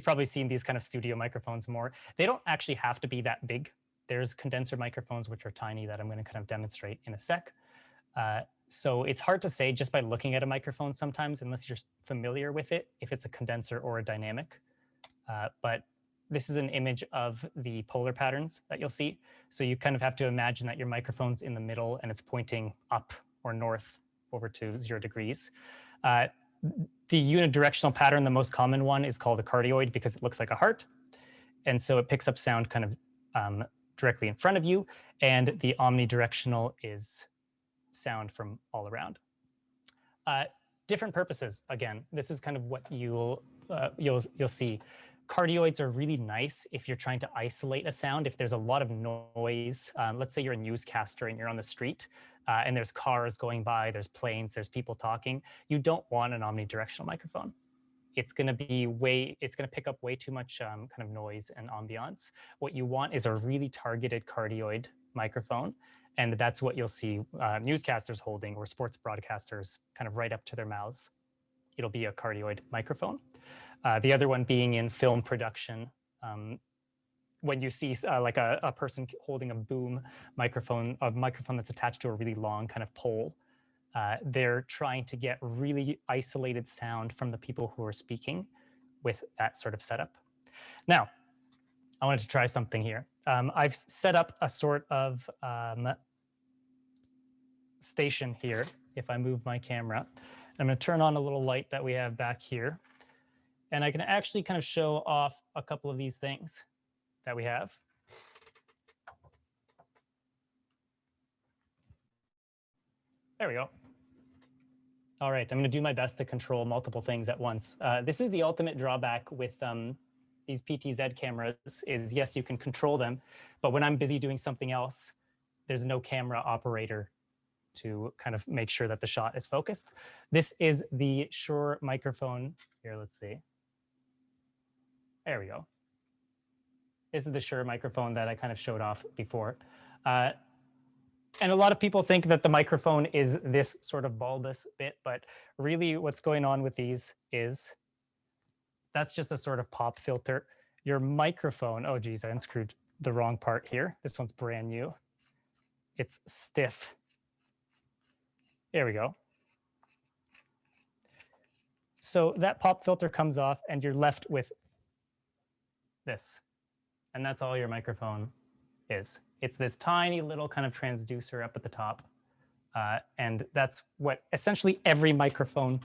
probably seen these kind of studio microphones more. They don't actually have to be that big. There's condenser microphones which are tiny that I'm going to kind of demonstrate in a sec. So it's hard to say just by looking at a microphone sometimes, unless you're familiar with it, if it's a condenser or a dynamic. But this is an image of the polar patterns that you'll see. So you kind of have to imagine that your microphone's in the middle and it's pointing up or north over to 0 degrees. The unidirectional pattern, the most common one, is called a cardioid because it looks like a heart. And so it picks up sound kind of directly in front of you. And the omnidirectional is sound from all around. Different purposes. Again, this is kind of what you'll see. Cardioids are really nice if you're trying to isolate a sound. If there's a lot of noise, let's say you're a newscaster and you're on the street and there's cars going by, there's planes, there's people talking, you don't want an omnidirectional microphone. It's going to pick up way too much kind of noise and ambiance. What you want is a really targeted cardioid microphone. And that's what you'll see newscasters holding or sports broadcasters kind of right up to their mouths. It'll be a cardioid microphone. The other one being in film production. When you see like a person holding a boom microphone, a microphone that's attached to a really long kind of pole, they're trying to get really isolated sound from the people who are speaking with that sort of setup. Now, I wanted to try something here. I've set up a sort of station here. If I move my camera, I'm going to turn on a little light that we have back here. And I can actually kind of show off a couple of these things that we have. There we go. All right, I'm going to do my best to control multiple things at once. This is the ultimate drawback with these PTZ cameras is, yes, you can control them, but when I'm busy doing something else, there's no camera operator to kind of make sure that the shot is focused. This is the Shure microphone. Here, let's see. There we go. This is the Shure microphone that I kind of showed off before. And a lot of people think that the microphone is this sort of bulbous bit, but really what's going on with these is that's just a sort of pop filter. Your microphone, oh geez, I unscrewed the wrong part here. This one's brand new. It's stiff. There we go. So that pop filter comes off and you're left with this. And that's all your microphone is. It's this tiny little kind of transducer up at the top. And that's what essentially every microphone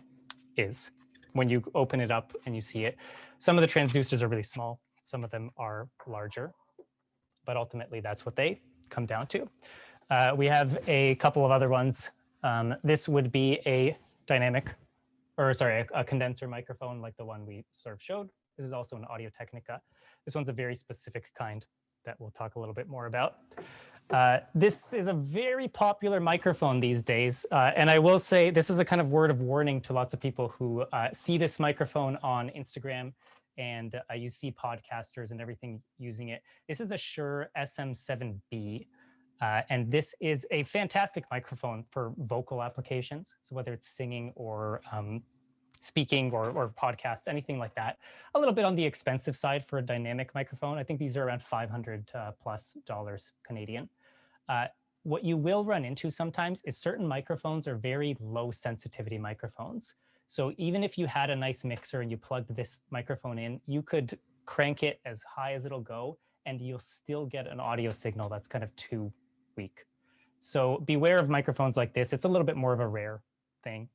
is when you open it up and you see it. Some of the transducers are really small. Some of them are larger. But ultimately, that's what they come down to. We have a couple of other ones. This would be a dynamic, or sorry, a condenser microphone like the one we sort of showed. This is also an Audio-Technica. This one's a very specific kind that we'll talk a little bit more about. This is a very popular microphone these days. And I will say this is a kind of word of warning to lots of people who see this microphone on Instagram and you see podcasters and everything using it. This is a Shure SM7B. And this is a fantastic microphone for vocal applications. So whether it's singing or speaking or podcasts, anything like that. A little bit on the expensive side for a dynamic microphone. I think these are around $500 plus Canadian. What you will run into sometimes is certain microphones are very low sensitivity microphones. So even if you had a nice mixer and you plugged this microphone in, you could crank it as high as it'll go and you'll still get an audio signal that's kind of too weak. So beware of microphones like this. It's a little bit more of a rare thing,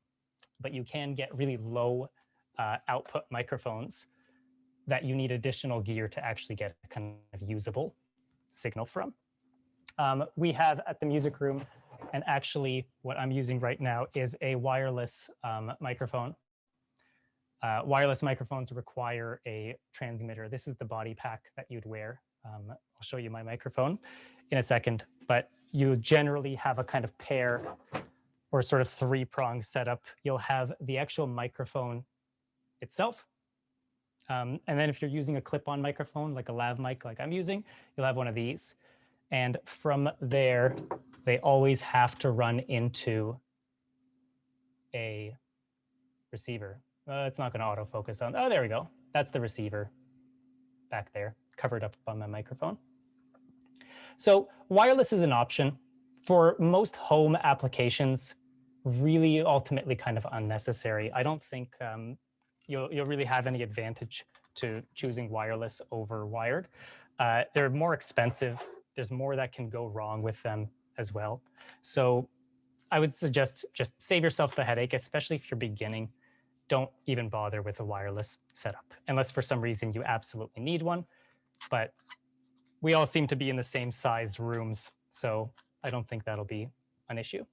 but you can get really low output microphones that you need additional gear to actually get a kind of usable signal from. We have at the music room, and actually what I'm using right now is a wireless microphone. Wireless microphones require a transmitter. This is the body pack that you'd wear. I'll show you my microphone in a second, but you generally have a kind of pair or sort of three-pronged setup. You'll have the actual microphone itself. And then if you're using a clip-on microphone, like a lav mic like I'm using, you'll have one of these. And from there, they always have to run into a receiver. It's not going to autofocus on. Oh, there we go. That's the receiver back there, covered up by my microphone. So wireless is an option. For most home applications, really ultimately kind of unnecessary. I don't think you'll really have any advantage to choosing wireless over wired. They're more expensive. There's more that can go wrong with them as well. So I would suggest just save yourself the headache, especially if you're beginning. Don't even bother with a wireless setup, unless for some reason you absolutely need one. But we all seem to be in the same sized rooms, so I don't think that'll be an issue.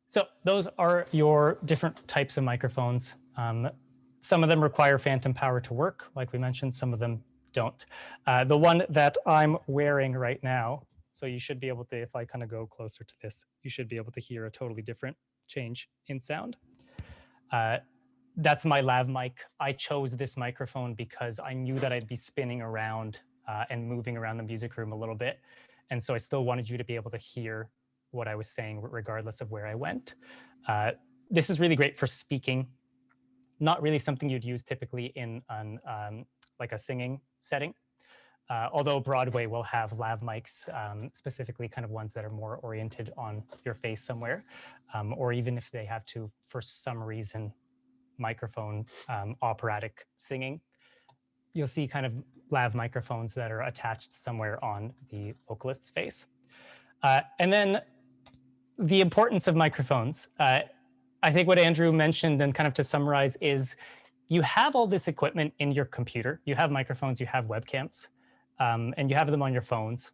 So those are your different types of microphones. Some of them require phantom power to work, like we mentioned, some of them don't. The one that I'm wearing right now, so you should be able to, if I kind of go closer to this, you should be able to hear a totally different change in sound. That's my lav mic. I chose this microphone because I knew that I'd be spinning around and moving around the music room a little bit. And so I still wanted you to be able to hear what I was saying regardless of where I went. This is really great for speaking. Not really something you'd use typically in like a singing setting. Although Broadway will have lav mics, specifically kind of ones that are more oriented on your face somewhere, or even if they have to, for some reason, microphone operatic singing, you'll see kind of lav microphones that are attached somewhere on the vocalist's face. And then the importance of microphones. I think what Andrew mentioned, and kind of to summarize, is you have all this equipment in your computer. You have microphones, you have webcams, and you have them on your phones.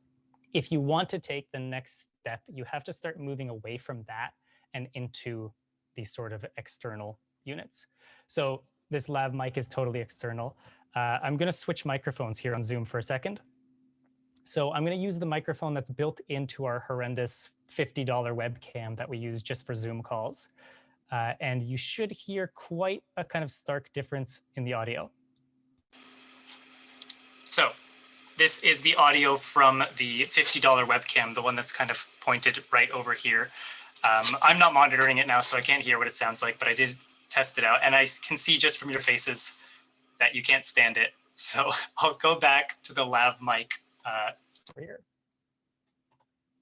If you want to take the next step, you have to start moving away from that and into these sort of external units. So this lav mic is totally external. I'm going to switch microphones here on Zoom for a second. So I'm going to use the microphone that's built into our horrendous $50 webcam that we use just for Zoom calls. And you should hear quite a kind of stark difference in the audio. So this is the audio from the $50 webcam, the one that's kind of pointed right over here. I'm not monitoring it now, so I can't hear what it sounds like, but I did test it out. And I can see just from your faces that you can't stand it. So I'll go back to the lav mic over here.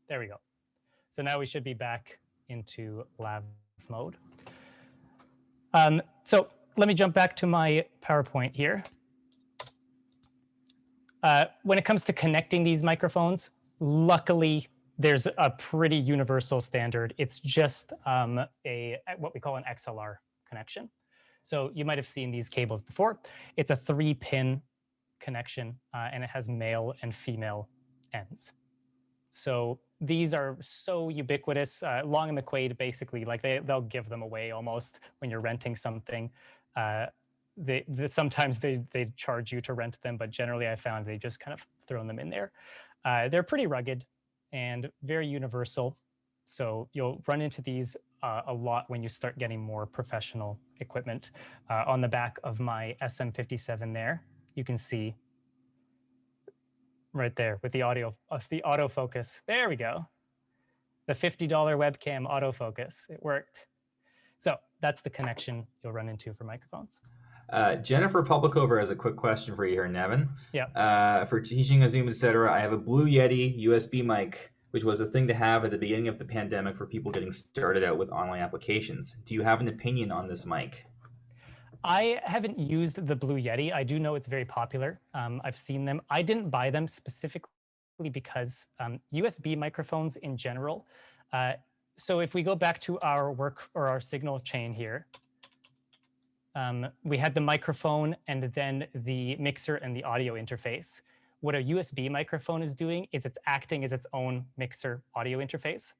There we go. So now we should be back into lav mode. So let me jump back to my PowerPoint here. When it comes to connecting these microphones, luckily, there's a pretty universal standard. It's just what we call an XLR connection. So you might have seen these cables before. It's a 3-pin connection, and it has male and female ends. So these are so ubiquitous. Long and McQuaid, basically, like they'll give them away almost when you're renting something. Sometimes they charge you to rent them, but generally I found they just kind of thrown them in there. They're pretty rugged and very universal. So you'll run into these a lot when you start getting more professional equipment. On the back of my SM57 there, you can see right there with the autofocus. There we go. The $50 webcam autofocus, it worked. So that's the connection you'll run into for microphones. Jennifer Publicover has a quick question for you here, Neven. Yeah. For teaching a Zoom, etc., I have a Blue Yeti USB mic, which was a thing to have at the beginning of the pandemic for people getting started out with online applications. Do you have an opinion on this mic? I haven't used the Blue Yeti. I do know it's very popular. I've seen them. I didn't buy them specifically because USB microphones in general. So if we go back to our work or our signal chain here, we had the microphone and then the mixer and the audio interface. What a USB microphone is doing is it's acting as its own mixer audio interface.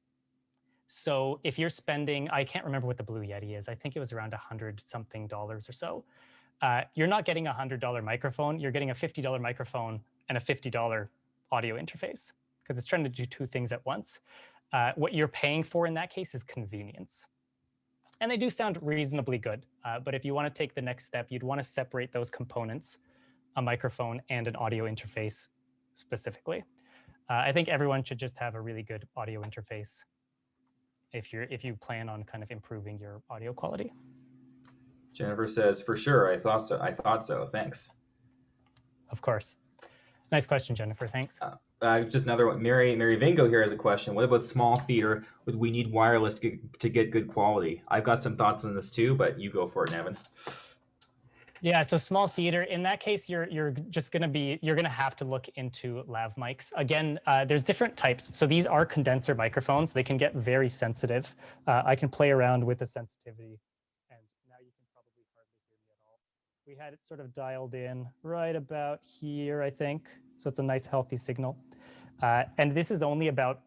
So if you're spending, I can't remember what the Blue Yeti is. I think it was around $100-something or so. You're not getting a $100 microphone. You're getting a $50 microphone and a $50 audio interface because it's trying to do two things at once. What you're paying for in that case is convenience. And they do sound reasonably good. But if you want to take the next step, you'd want to separate those components, a microphone and an audio interface specifically. I think everyone should just have a really good audio interface if you plan on kind of improving your audio quality. Jennifer says, for sure, I thought so. Thanks. Of course. Nice question, Jennifer. Thanks. Just another one. Mary Vingo here has a question. What about small theater? Would we need wireless to get good quality? I've got some thoughts on this too, but you go for it, Neven. Yeah, so small theater, in that case, you're gonna have to look into lav mics. Again, there's different types. So these are condenser microphones. They can get very sensitive. I can play around with the sensitivity, and now you can probably hardly hear me at all. We had it sort of dialed in right about here, I think. So it's a nice healthy signal. And this is only about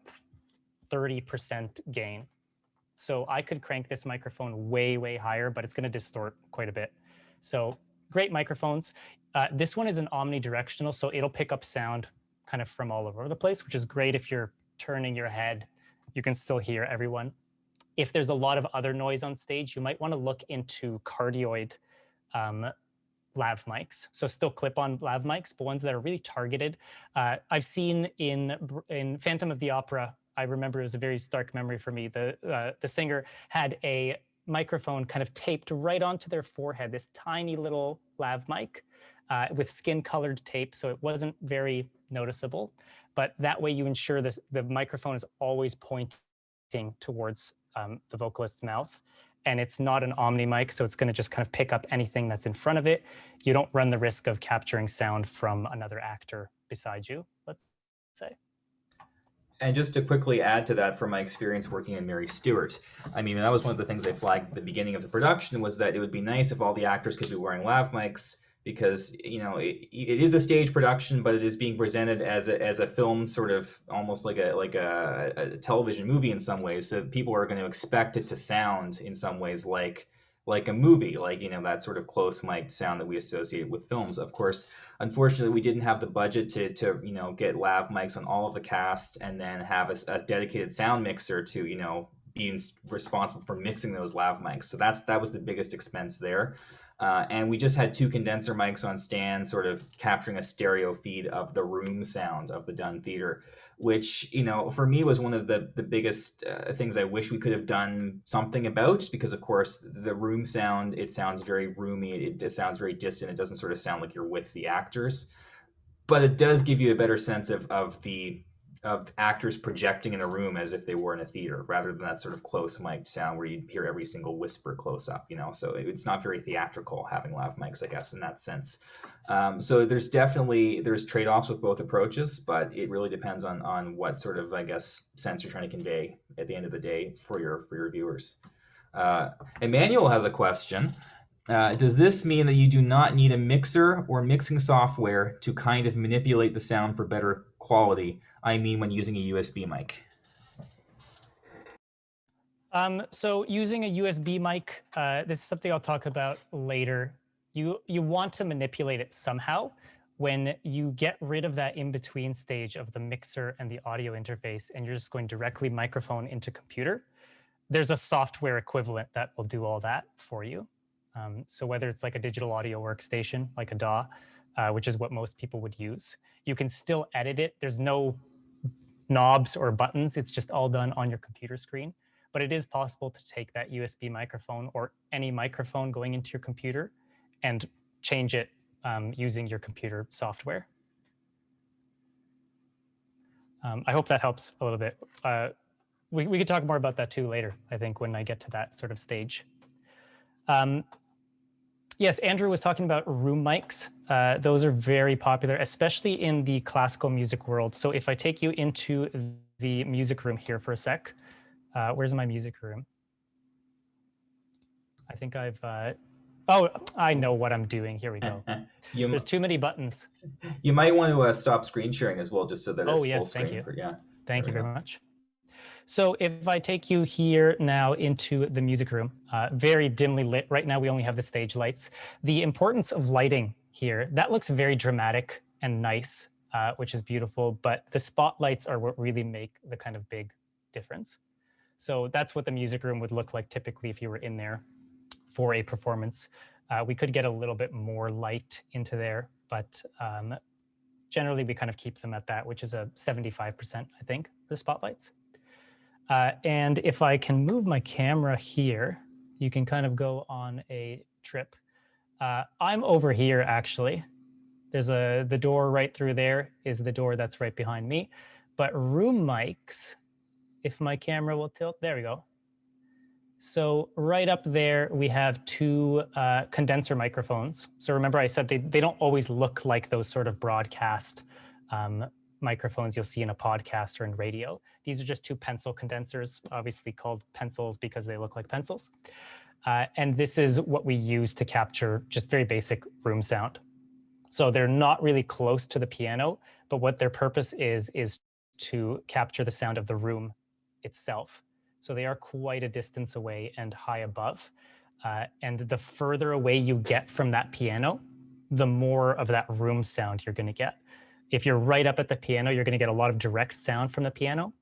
30% gain. So I could crank this microphone way, way higher, but it's gonna distort quite a bit. So great microphones. This one is an omnidirectional, so it'll pick up sound kind of from all over the place, which is great if you're turning your head. You can still hear everyone. If there's a lot of other noise on stage, you might want to look into cardioid lav mics. So still clip-on lav mics, but ones that are really targeted. I've seen in Phantom of the Opera, I remember it was a very stark memory for me. The singer had a microphone kind of taped right onto their forehead, this tiny little lav mic with skin-colored tape, so it wasn't very noticeable. But that way you ensure this, the microphone is always pointing towards the vocalist's mouth. And it's not an omni mic, so it's going to just kind of pick up anything that's in front of it. You don't run the risk of capturing sound from another actor beside you, let's say. And just to quickly add to that from my experience working in Mary Stewart, I mean, that was one of the things I flagged at the beginning of the production was that it would be nice if all the actors could be wearing lav mics because, you know, it is a stage production, but it is being presented as a film, sort of almost like a television movie in some ways. So people are going to expect it to sound in some ways like like a movie, like, you know, that sort of close mic sound that we associate with films. Of course, unfortunately, we didn't have the budget to you know, get lav mics on all of the cast and then have a dedicated sound mixer to, you know, being responsible for mixing those lav mics. So that was the biggest expense there. And we just had 2 condenser mics on stand, sort of capturing a stereo feed of the room sound of the Dunn Theater, which, you know, for me was one of the biggest things I wish we could have done something about, because of course the room sound, it sounds very roomy, it sounds very distant, it doesn't sort of sound like you're with the actors, but it does give you a better sense of actors projecting in a room as if they were in a theater, rather than that sort of close mic sound where you hear every single whisper close up, you know. So it's not very theatrical having lav mics, I guess, in that sense. So there's trade-offs with both approaches, but it really depends on what sort of, I guess, sense you're trying to convey at the end of the day for your viewers. Emmanuel has a question. Does this mean that you do not need a mixer or mixing software to kind of manipulate the sound for better quality? I mean, when using a USB mic. So using a USB mic, this is something I'll talk about later. You want to manipulate it somehow. When you get rid of that in-between stage of the mixer and the audio interface, and you're just going directly microphone into computer, there's a software equivalent that will do all that for you. So whether it's like a digital audio workstation, like a DAW, which is what most people would use, you can still edit it. There's no knobs or buttons. It's just all done on your computer screen. But it is possible to take that USB microphone or any microphone going into your computer and change it using your computer software. I hope that helps a little bit. We could talk more about that too later, I think, when I get to that sort of stage. Yes, Andrew was talking about room mics. Those are very popular, especially in the classical music world. So if I take you into the music room here for a sec, where's my music room? I think I've, oh, I know what I'm doing. Here we go. There's too many buttons. You might want to stop screen sharing as well, just so that it's full screen. Thank you. Yeah. Thank you very much. So if I take you here now into the music room, very dimly lit. Right now, we only have the stage lights. The importance of lighting here, that looks very dramatic and nice, which is beautiful, but the spotlights are what really make the kind of big difference. So that's what the music room would look like typically if you were in there for a performance. We could get a little bit more light into there, but generally we kind of keep them at that, which is a 75%, I think, the spotlights. And if I can move my camera here, you can kind of go on a trip. I'm over here, actually. There's the door right through there is the door that's right behind me. But room mics, if my camera will tilt, there we go. So right up there, we have 2 condenser microphones. So remember I said they don't always look like those sort of broadcast microphones you'll see in a podcast or in radio. These are just 2 pencil condensers, obviously called pencils because they look like pencils. And this is what we use to capture just very basic room sound. So they're not really close to the piano, but what their purpose is to capture the sound of the room itself. So they are quite a distance away and high above. And the further away you get from that piano, the more of that room sound you're going to get. If you're right up at the piano, you're going to get a lot of direct sound from the piano,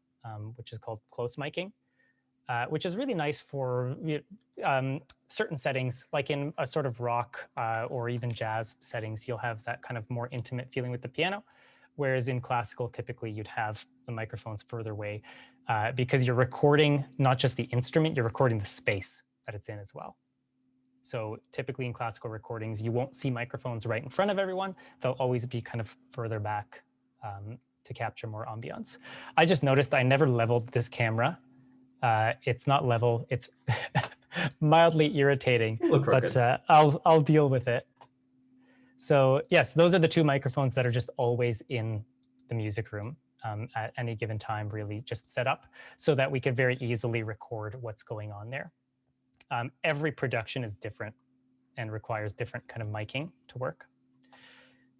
which is called close miking, which is really nice for certain settings, like in a sort of rock or even jazz settings, you'll have that kind of more intimate feeling with the piano. Whereas in classical, typically you'd have the microphones further away because you're recording not just the instrument, you're recording the space that it's in as well. So typically in classical recordings, you won't see microphones right in front of everyone. They'll always be kind of further back to capture more ambiance. I just noticed I never leveled this camera. It's not level, it's mildly irritating, but I'll deal with it. So yes, those are the 2 microphones that are just always in the music room at any given time, really just set up so that we could very easily record what's going on there. Every production is different and requires different kind of miking to work.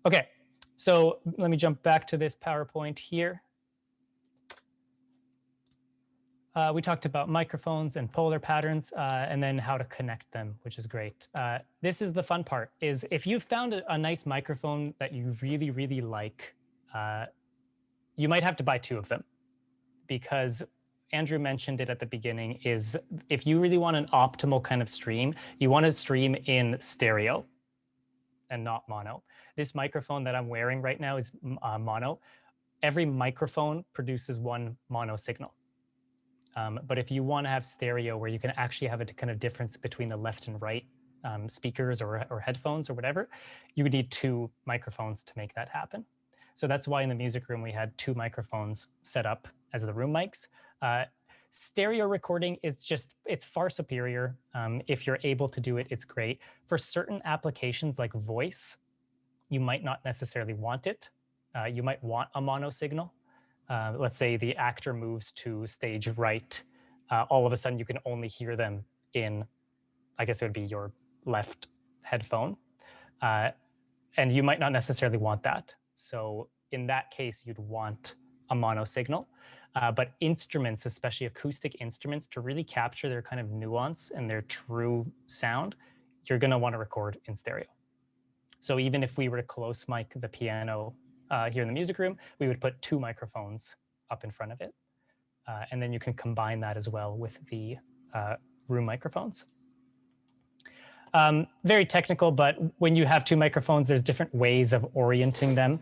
Okay, so let me jump back to this PowerPoint here. We talked about microphones and polar patterns, and then how to connect them, which is great. This is the fun part, is if you've found a nice microphone that you really, really like, you might have to buy 2 of them, because Andrew mentioned it at the beginning, is if you really want an optimal kind of stream, you want to stream in stereo and not mono. This microphone that I'm wearing right now is mono. Every microphone produces 1 mono signal. But if you want to have stereo where you can actually have a kind of difference between the left and right speakers or headphones or whatever, you would need 2 microphones to make that happen. So that's why in the music room we had 2 microphones set up as the room mics. Stereo recording, it's far superior. If you're able to do it, it's great. For certain applications like voice, you might not necessarily want it. You might want a mono signal. Let's say the actor moves to stage right. All of a sudden you can only hear them in, I guess it would be your left headphone. And you might not necessarily want that. So in that case, you'd want a mono signal. But instruments, especially acoustic instruments, to really capture their kind of nuance and their true sound, you're going to want to record in stereo. So even if we were to close mic the piano here in the music room, we would put 2 microphones up in front of it. And then you can combine that as well with the room microphones. Very technical, but when you have 2 microphones, there's different ways of orienting them.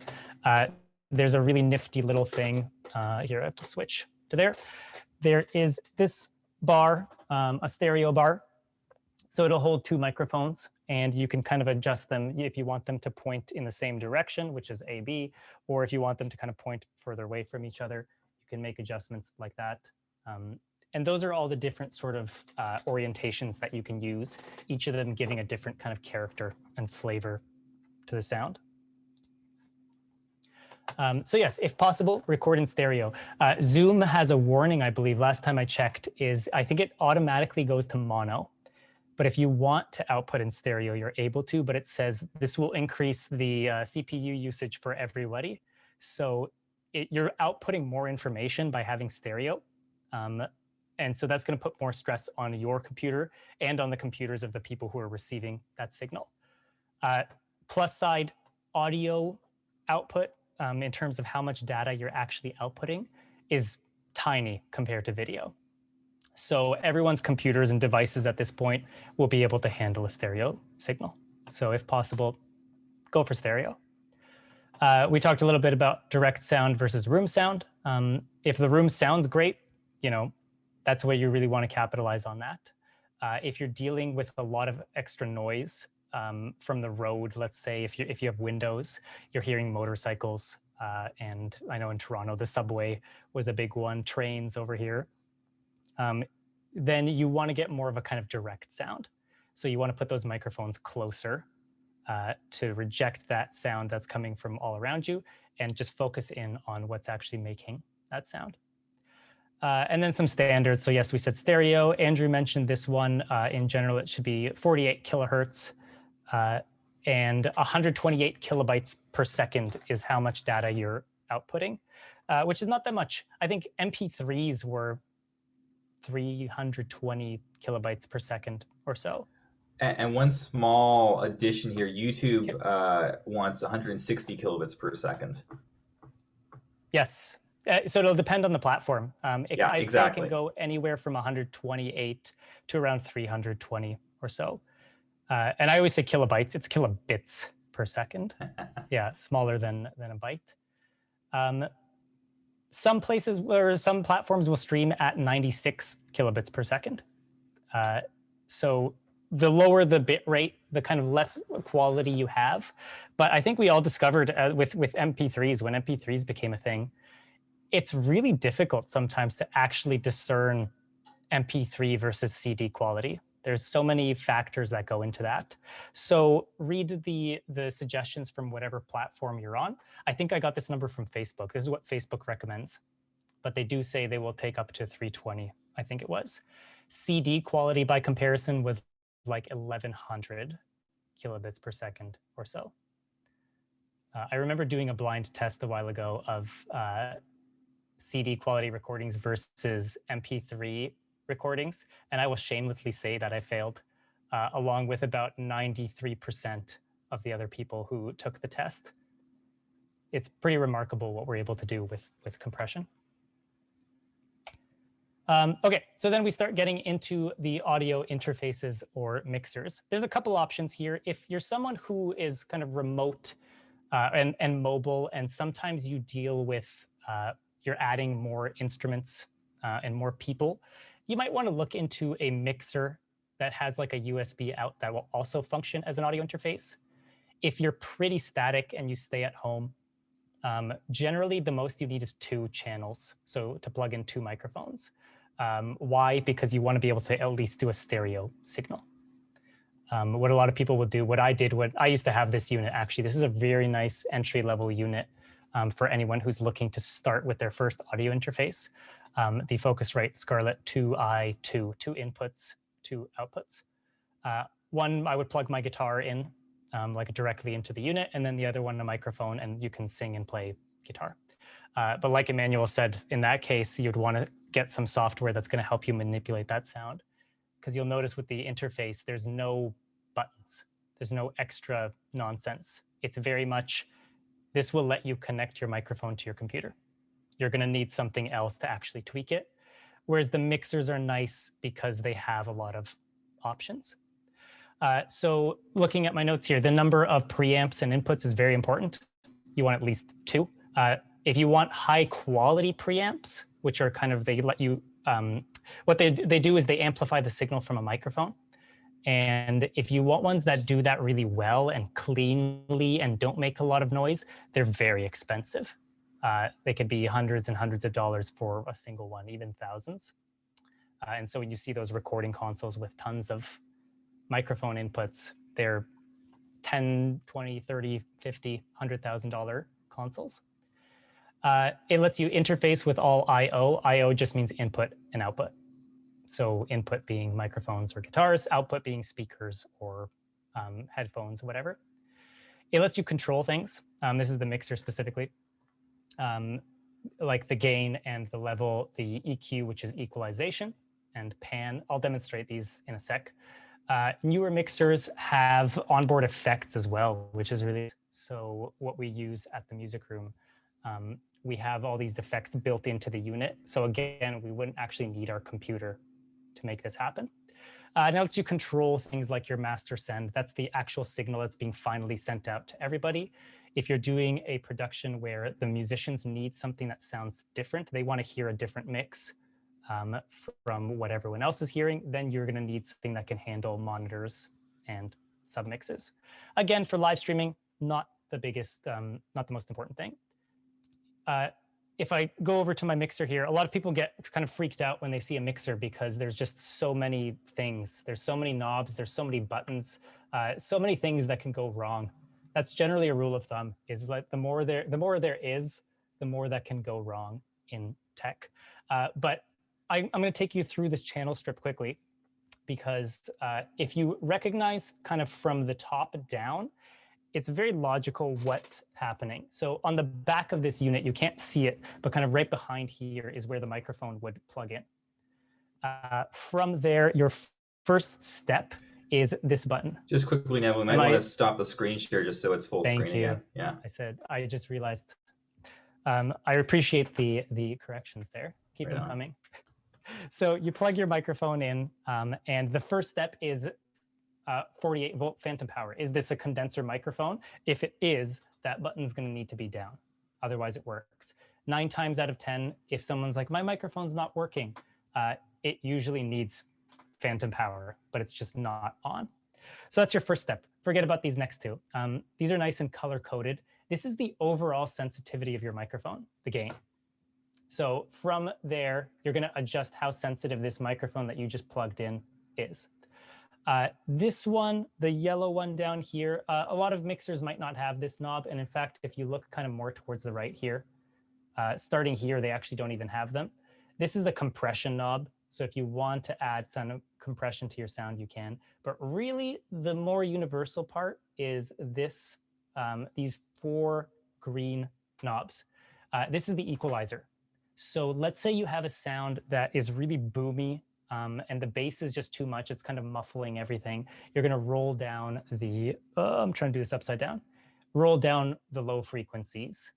There's a really nifty little thing. Here, I have to switch to there. There is this bar, a stereo bar. So it'll hold 2 microphones, and you can kind of adjust them if you want them to point in the same direction, which is A, B, or if you want them to kind of point further away from each other, you can make adjustments like that. And those are all the different sort of orientations that you can use, each of them giving a different kind of character and flavor to the sound. So yes, if possible, record in stereo. Zoom has a warning, I believe, last time I checked, is I think it automatically goes to mono. But if you want to output in stereo, you're able to, but it says this will increase the CPU usage for everybody. So you're outputting more information by having stereo. And so that's going to put more stress on your computer and on the computers of the people who are receiving that signal. Plus side, audio output in terms of how much data you're actually outputting is tiny compared to video. So everyone's computers and devices at this point will be able to handle a stereo signal. So if possible, go for stereo. We talked a little bit about direct sound versus room sound. If the room sounds great, that's where you really want to capitalize on that. If you're dealing with a lot of extra noise from the road, let's say if you have windows, you're hearing motorcycles, and I know in Toronto, the subway was a big one, trains over here. Then you want to get more of a kind of direct sound. So you want to put those microphones closer to reject that sound that's coming from all around you and just focus in on what's actually making that sound. And then some standards. So yes, we said stereo. Andrew mentioned this one. In general, it should be 48 kilohertz and 128 kilobytes per second is how much data you're outputting, which is not that much. I think MP3s were 320 kilobytes per second or so. And one small addition here, YouTube wants 160 kilobits per second. Yes. So it'll depend on the platform. Yeah, exactly. It can go anywhere from 128 to around 320 or so. And I always say kilobytes, it's kilobits per second. Yeah, smaller than a byte. Some places or some platforms will stream at 96 kilobits per second. So the lower the bit rate, the kind of less quality you have. But I think we all discovered with MP3s, when MP3s became a thing, it's really difficult sometimes to actually discern MP3 versus CD quality. There's so many factors that go into that. So read the suggestions from whatever platform you're on. I think I got this number from Facebook. This is what Facebook recommends. But they do say they will take up to 320, I think it was. CD quality by comparison was like 1100 kilobits per second or so. I remember doing a blind test a while ago of CD quality recordings versus MP3 recordings. And I will shamelessly say that I failed, along with about 93% of the other people who took the test. It's pretty remarkable what we're able to do with compression. Okay, so then we start getting into the audio interfaces or mixers. There's a couple options here. If you're someone who is kind of remote and mobile, and sometimes you deal with, you're adding more instruments and more people, you might want to look into a mixer that has like a USB out that will also function as an audio interface. If you're pretty static and you stay at home, generally the most you need is 2 channels, so to plug in 2 microphones. Why? Because you want to be able to at least do a stereo signal. What a lot of people will do, what I did, I used to have this unit actually. This is a very nice entry-level unit for anyone who's looking to start with their first audio interface. The Focusrite Scarlett 2i2, 2 inputs, 2 outputs. One, I would plug my guitar in like directly into the unit, and then the other one a microphone, and you can sing and play guitar. But like Emmanuel said, in that case, you'd want to get some software that's going to help you manipulate that sound. Because you'll notice with the interface, there's no buttons. There's no extra nonsense. It's very much, this will let you connect your microphone to your computer. You're going to need something else to actually tweak it. Whereas the mixers are nice because they have a lot of options. So looking at my notes here, the number of preamps and inputs is very important. You want at least 2. If you want high quality preamps, which are kind of, they let you, what they do is they amplify the signal from a microphone. And if you want ones that do that really well and cleanly and don't make a lot of noise, they're very expensive. They could be hundreds and hundreds of dollars for a single one, even thousands. And so when you see those recording consoles with tons of microphone inputs, they're 10, 20, 30, 50, $100,000 consoles. It lets you interface with all I/O. I/O just means input and output. So input being microphones or guitars, output being speakers or headphones, whatever. It lets you control things. This is the mixer specifically. Like the gain and the level, the EQ, which is equalization, and pan. I'll demonstrate these in a sec. Newer mixers have onboard effects as well, which is really, so what we use at the music room. We have all these effects built into the unit. So again, we wouldn't actually need our computer to make this happen. It lets you control things like your master send. That's the actual signal that's being finally sent out to everybody. If you're doing a production where the musicians need something that sounds different, they want to hear a different mix from what everyone else is hearing, then you're going to need something that can handle monitors and submixes. Again, for live streaming, not the biggest, not the most important thing. If I go over to my mixer here, a lot of people get kind of freaked out when they see a mixer because there's just so many things. There's so many knobs, there's so many buttons, so many things that can go wrong. That's generally a rule of thumb, is like the more there is, the more that can go wrong in tech. But I'm going to take you through this channel strip quickly, because if you recognize kind of from the top down, it's very logical what's happening. So on the back of this unit, you can't see it, but kind of right behind here is where the microphone would plug in. From there, your first step is this button. Just quickly, Neven, we might want to stop the screen share just so it's full screen again. Yeah. I just realized. I appreciate the corrections there. Keep them coming. So you plug your microphone in, and the first step is 48 volt phantom power. Is this a condenser microphone? If it is, that button's going to need to be down. Otherwise, it works. 9 times out of 10, if someone's like, my microphone's not working, it usually needs phantom power, but it's just not on. So that's your first step. Forget about these next 2. These are nice and color coded. This is the overall sensitivity of your microphone, the gain. So from there, you're going to adjust how sensitive this microphone that you just plugged in is. This one, the yellow one down here, a lot of mixers might not have this knob. And in fact, if you look kind of more towards the right here, starting here, they actually don't even have them. This is a compression knob. So if you want to add some compression to your sound, you can. But really, the more universal part is this, these 4 green knobs. This is the equalizer. So let's say you have a sound that is really boomy and the bass is just too much. It's kind of muffling everything. You're going to roll down the, I'm trying to do this upside down, roll down the low frequencies.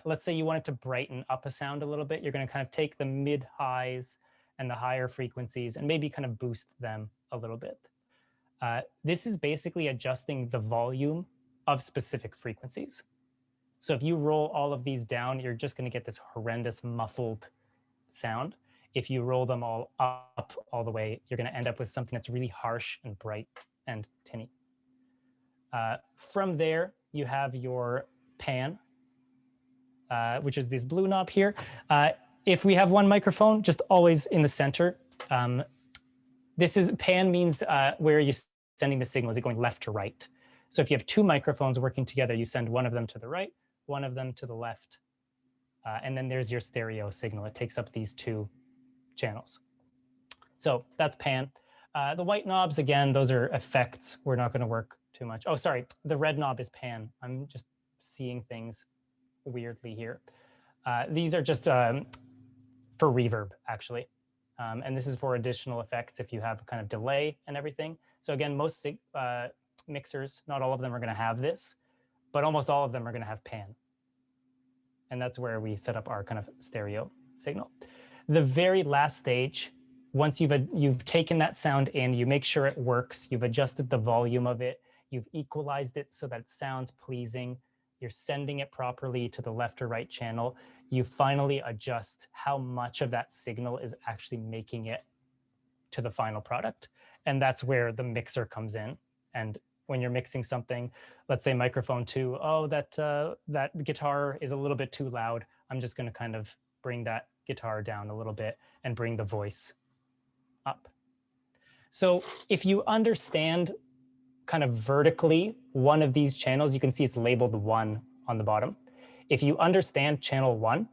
Let's say you wanted to brighten up a sound a little bit. You're going to kind of take the mid highs and the higher frequencies and maybe kind of boost them a little bit. This is basically adjusting the volume of specific frequencies. So if you roll all of these down, you're just going to get this horrendous muffled sound. If you roll them all up all the way, you're going to end up with something that's really harsh and bright and tinny. From there, you have your pan, which is this blue knob here. If we have one microphone, just always in the center. This is pan means where you're sending the signal. Is it going left to right? So if you have two microphones working together, you send one of them to the right, one of them to the left. And then there's your stereo signal. It takes up these two channels. So that's pan. The white knobs, again, those are effects. We're not going to work too much. Oh, sorry. The red knob is pan. I'm just seeing things weirdly here. These are just for reverb, actually. And this is for additional effects if you have kind of delay and everything. So again, most mixers, not all of them are going to have this, but almost all of them are going to have pan. And that's where we set up our kind of stereo signal. The very last stage, once you've taken that sound in, you make sure it works, you've adjusted the volume of it, you've equalized it so that it sounds pleasing, you're sending it properly to the left or right channel, you finally adjust how much of that signal is actually making it to the final product. And that's where the mixer comes in. And when you're mixing something, let's say microphone 2, oh, that guitar is a little bit too loud. I'm just going to kind of bring that guitar down a little bit and bring the voice up. So if you understand kind of vertically one of these channels, you can see it's labeled 1 on the bottom. If you understand channel 1,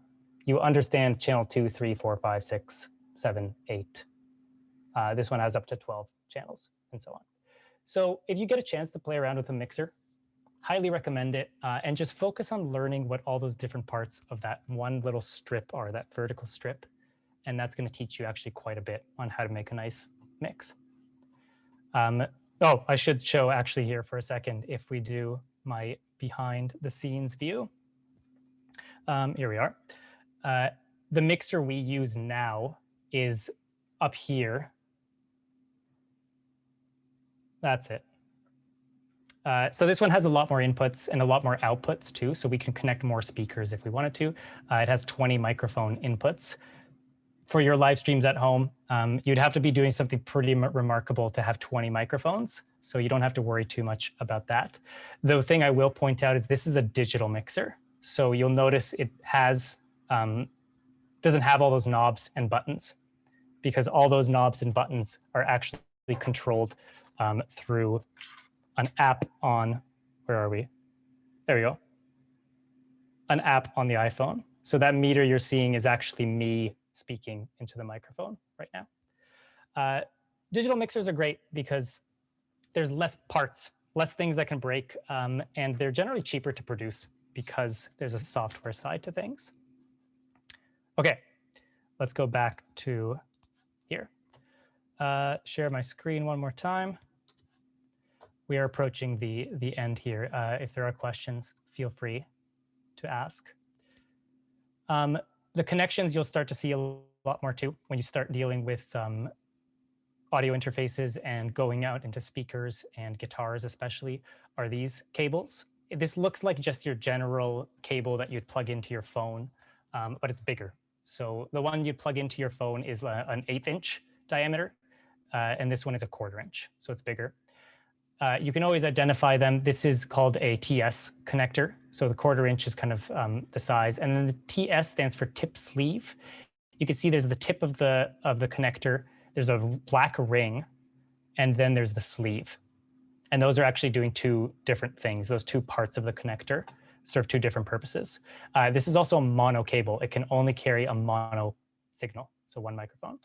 you understand channel 2, 3, 4, 5, 6, 7, 8. This one has up to 12 channels and so on. So if you get a chance to play around with a mixer, highly recommend it, and just focus on learning what all those different parts of that one little strip are, that vertical strip. And that's going to teach you actually quite a bit on how to make a nice mix. Oh, I should show actually here for a second, if we do my behind the scenes view. Here we are. The mixer we use now is up here. That's it. So this one has a lot more inputs and a lot more outputs too, so we can connect more speakers if we wanted to. It has 20 microphone inputs. For your live streams at home, you'd have to be doing something pretty remarkable to have 20 microphones, so you don't have to worry too much about that. The thing I will point out is this is a digital mixer, so you'll notice it has doesn't have all those knobs and buttons, because all those knobs and buttons are actually controlled through an app on, where are we? There we go. An app on the iPhone. So that meter you're seeing is actually me speaking into the microphone right now. Digital mixers are great because there's less parts, less things that can break, and they're generally cheaper to produce because there's a software side to things. Okay, let's go back to here. Share my screen one more time. We are approaching the end here. If there are questions, feel free to ask. The connections you'll start to see a lot more too when you start dealing with audio interfaces and going out into speakers and guitars especially, are these cables. This looks like just your general cable that you'd plug into your phone, but it's bigger. So the one you'd plug into your phone is an 1/8 inch diameter, and this one is a 1/4 inch, so it's bigger. You can always identify them. This is called a TS connector. So the 1/4 inch is kind of the size. And then the TS stands for tip sleeve. You can see there's the tip of the connector. There's a black ring, and then there's the sleeve. And those are actually doing two different things. Those two parts of the connector serve two different purposes. This is also a mono cable. It can only carry a mono signal, so one microphone.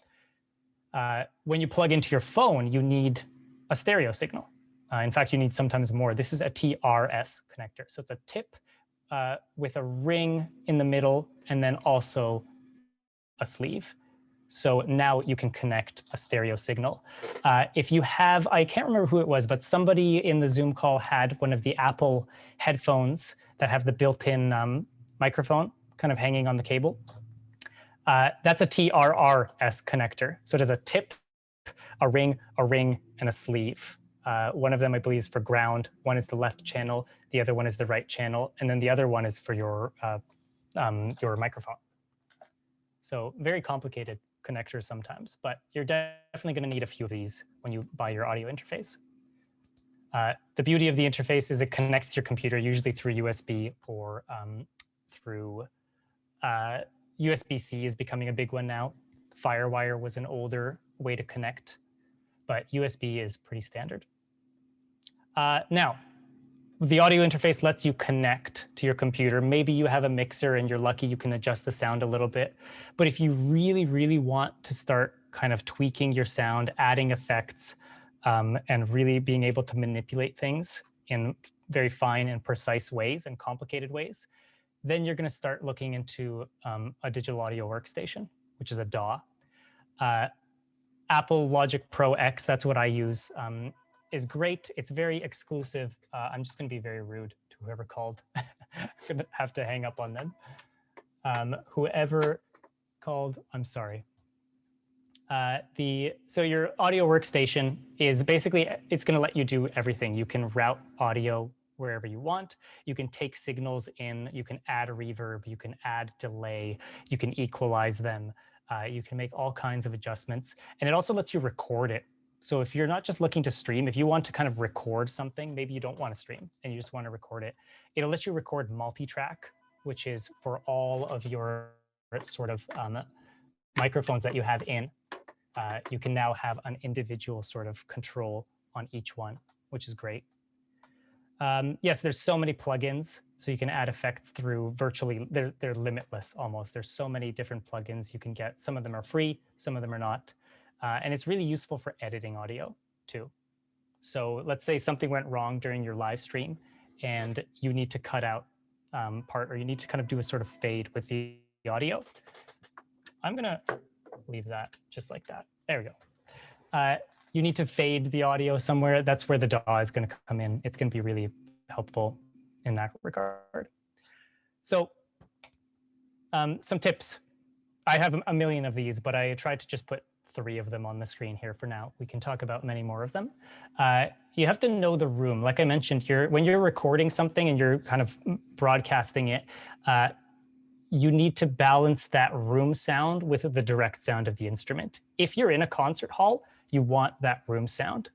When you plug into your phone, you need a stereo signal. In fact, you need sometimes more. This is a TRS connector. So it's a tip with a ring in the middle, and then also a sleeve. So now you can connect a stereo signal. If you have, I can't remember who it was, but somebody in the Zoom call had one of the Apple headphones that have the built-in microphone kind of hanging on the cable. That's a TRRS connector. So it has a tip, a ring, and a sleeve. One of them, I believe, is for ground. One is the left channel. The other one is the right channel. And then the other one is for your microphone. So very complicated connectors sometimes, but you're definitely going to need a few of these when you buy your audio interface. The beauty of the interface is it connects to your computer, usually through USB or through USB-C is becoming a big one now. FireWire was an older way to connect, but USB is pretty standard. Now, the audio interface lets you connect to your computer. Maybe you have a mixer and you're lucky you can adjust the sound a little bit. But if you really, really want to start kind of tweaking your sound, adding effects, and really being able to manipulate things in very fine and precise ways and complicated ways, then you're going to start looking into a digital audio workstation, which is a DAW. Apple Logic Pro X, that's what I use, is great. It's very exclusive. I'm just going to be very rude to whoever called. I'm going to have to hang up on them. Whoever called, I'm sorry. So your audio workstation is basically, it's going to let you do everything. You can route audio wherever you want. You can take signals in, you can add a reverb, you can add delay, you can equalize them. You can make all kinds of adjustments. And it also lets you record it. So if you're not just looking to stream, if you want to kind of record something, maybe you don't want to stream and you just want to record it, it'll let you record multi-track, which is for all of your sort of microphones that you have in. You can now have an individual sort of control on each one, which is great. Yes, there's so many plugins, so you can add effects through virtually, they're limitless almost. There's so many different plugins you can get. Some of them are free, some of them are not. And it's really useful for editing audio too. So let's say something went wrong during your live stream and you need to cut out part, or you need to kind of do a sort of fade with the audio. I'm gonna leave that just like that. There we go. You need to fade the audio somewhere. That's where the DAW is going to come in. It's going to be really helpful in that regard. So some tips. I have a million of these, but I tried to just put 3 of them on the screen here for now. We can talk about many more of them. You have to know the room. Like I mentioned, when you're recording something and you're kind of broadcasting it, you need to balance that room sound with the direct sound of the instrument. If you're in a concert hall, you want that room sound.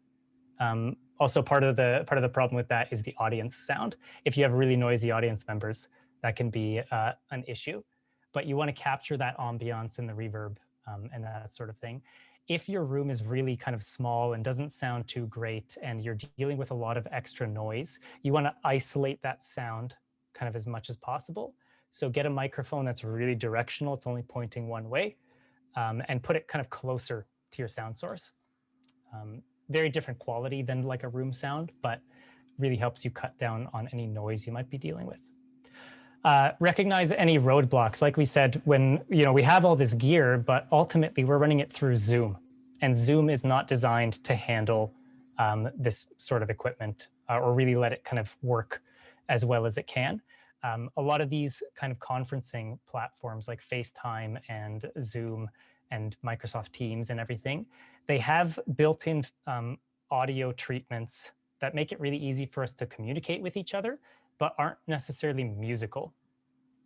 Also, part of the problem with that is the audience sound. If you have really noisy audience members, that can be an issue. But you want to capture that ambiance and the reverb and that sort of thing. If your room is really kind of small and doesn't sound too great and you're dealing with a lot of extra noise, you want to isolate that sound kind of as much as possible. So get a microphone that's really directional, it's only pointing one way, and put it kind of closer to your sound source. Very different quality than like a room sound, but really helps you cut down on any noise you might be dealing with. Recognize any roadblocks. Like we said, when we have all this gear, but ultimately we're running it through Zoom, and Zoom is not designed to handle this sort of equipment or really let it kind of work as well as it can. A lot of these kind of conferencing platforms like FaceTime and Zoom and Microsoft Teams and everything, they have built-in audio treatments that make it really easy for us to communicate with each other, but aren't necessarily musical.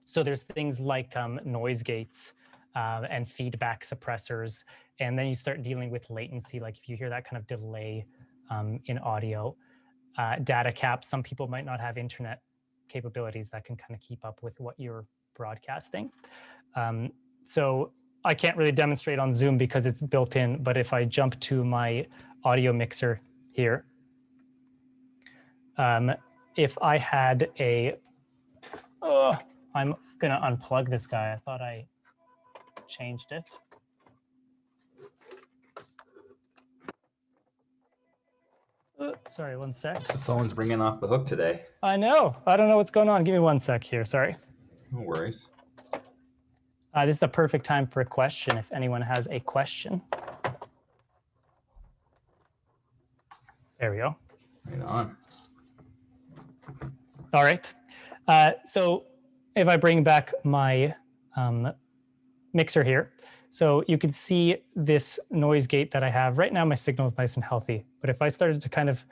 So there's things like noise gates and feedback suppressors, and then you start dealing with latency, like if you hear that kind of delay in audio. Data caps, some people might not have internet capabilities that can kind of keep up with what you're broadcasting. So I can't really demonstrate on Zoom because it's built in, but if I jump to my audio mixer here, if I had I'm gonna unplug this guy. I thought I changed it. Sorry, one sec. The phone's ringing off the hook today. I know. I don't know what's going on. Give me one sec here. Sorry. No worries. This is a perfect time for a question if anyone has a question. There we go. Right on. All right. So if I bring back my mixer here, so you can see this noise gate that I have. Right now my signal is nice and healthy, but if I started to kind of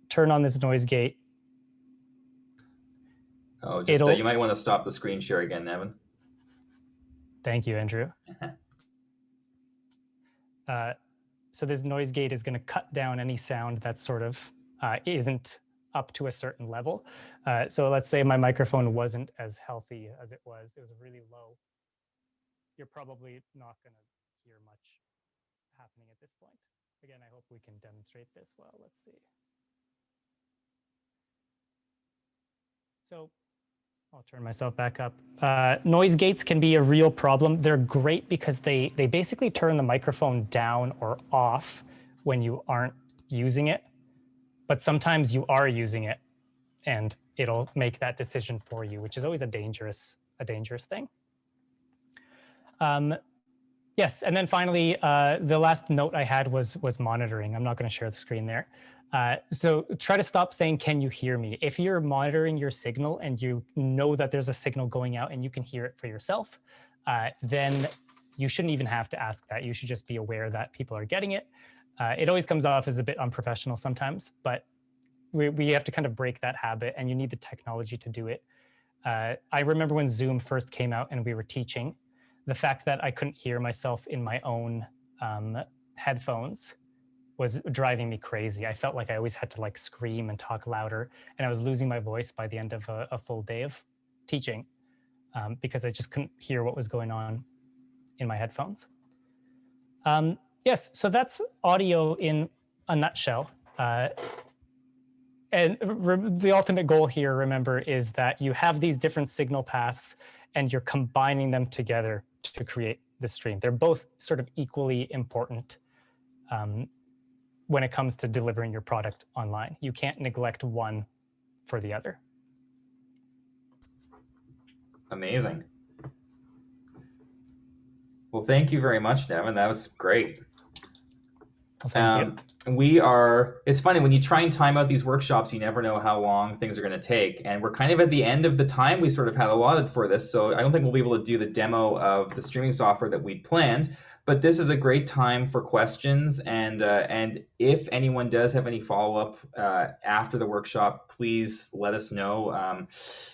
turn on this noise gate. Oh, just you might want to stop the screen share again, Neven. Thank you, Andrew. So this noise gate is going to cut down any sound that sort of isn't up to a certain level. So let's say my microphone wasn't as healthy as it was really low. You're probably not going to hear much happening at this point. Again, I hope we can demonstrate this well. Let's see. So I'll turn myself back up. Noise gates can be a real problem. They're great because they basically turn the microphone down or off when you aren't using it. But sometimes you are using it and it'll make that decision for you, which is always a dangerous thing. Yes, and then finally, the last note I had was monitoring. I'm not going to share the screen there. So try to stop saying, "Can you hear me?" If you're monitoring your signal and you know that there's a signal going out and you can hear it for yourself, then you shouldn't even have to ask that. You should just be aware that people are getting it. It always comes off as a bit unprofessional sometimes, but we have to kind of break that habit, and you need the technology to do it. I remember when Zoom first came out and we were teaching, the fact that I couldn't hear myself in my own headphones was driving me crazy. I felt like I always had to like scream and talk louder, and I was losing my voice by the end of a full day of teaching because I just couldn't hear what was going on in my headphones. Yes, so that's audio in a nutshell. And the ultimate goal here, remember, is that you have these different signal paths and you're combining them together to create the stream. They're both sort of equally important when it comes to delivering your product online. You can't neglect one for the other. Amazing. Well, thank you very much, Neven. That was great. Well, thank you. It's funny, when you try and time out these workshops, you never know how long things are going to take. And we're kind of at the end of the time we sort of had allotted for this. So I don't think we'll be able to do the demo of the streaming software that we planned. But this is a great time for questions. And if anyone does have any follow-up after the workshop, please let us know. I'm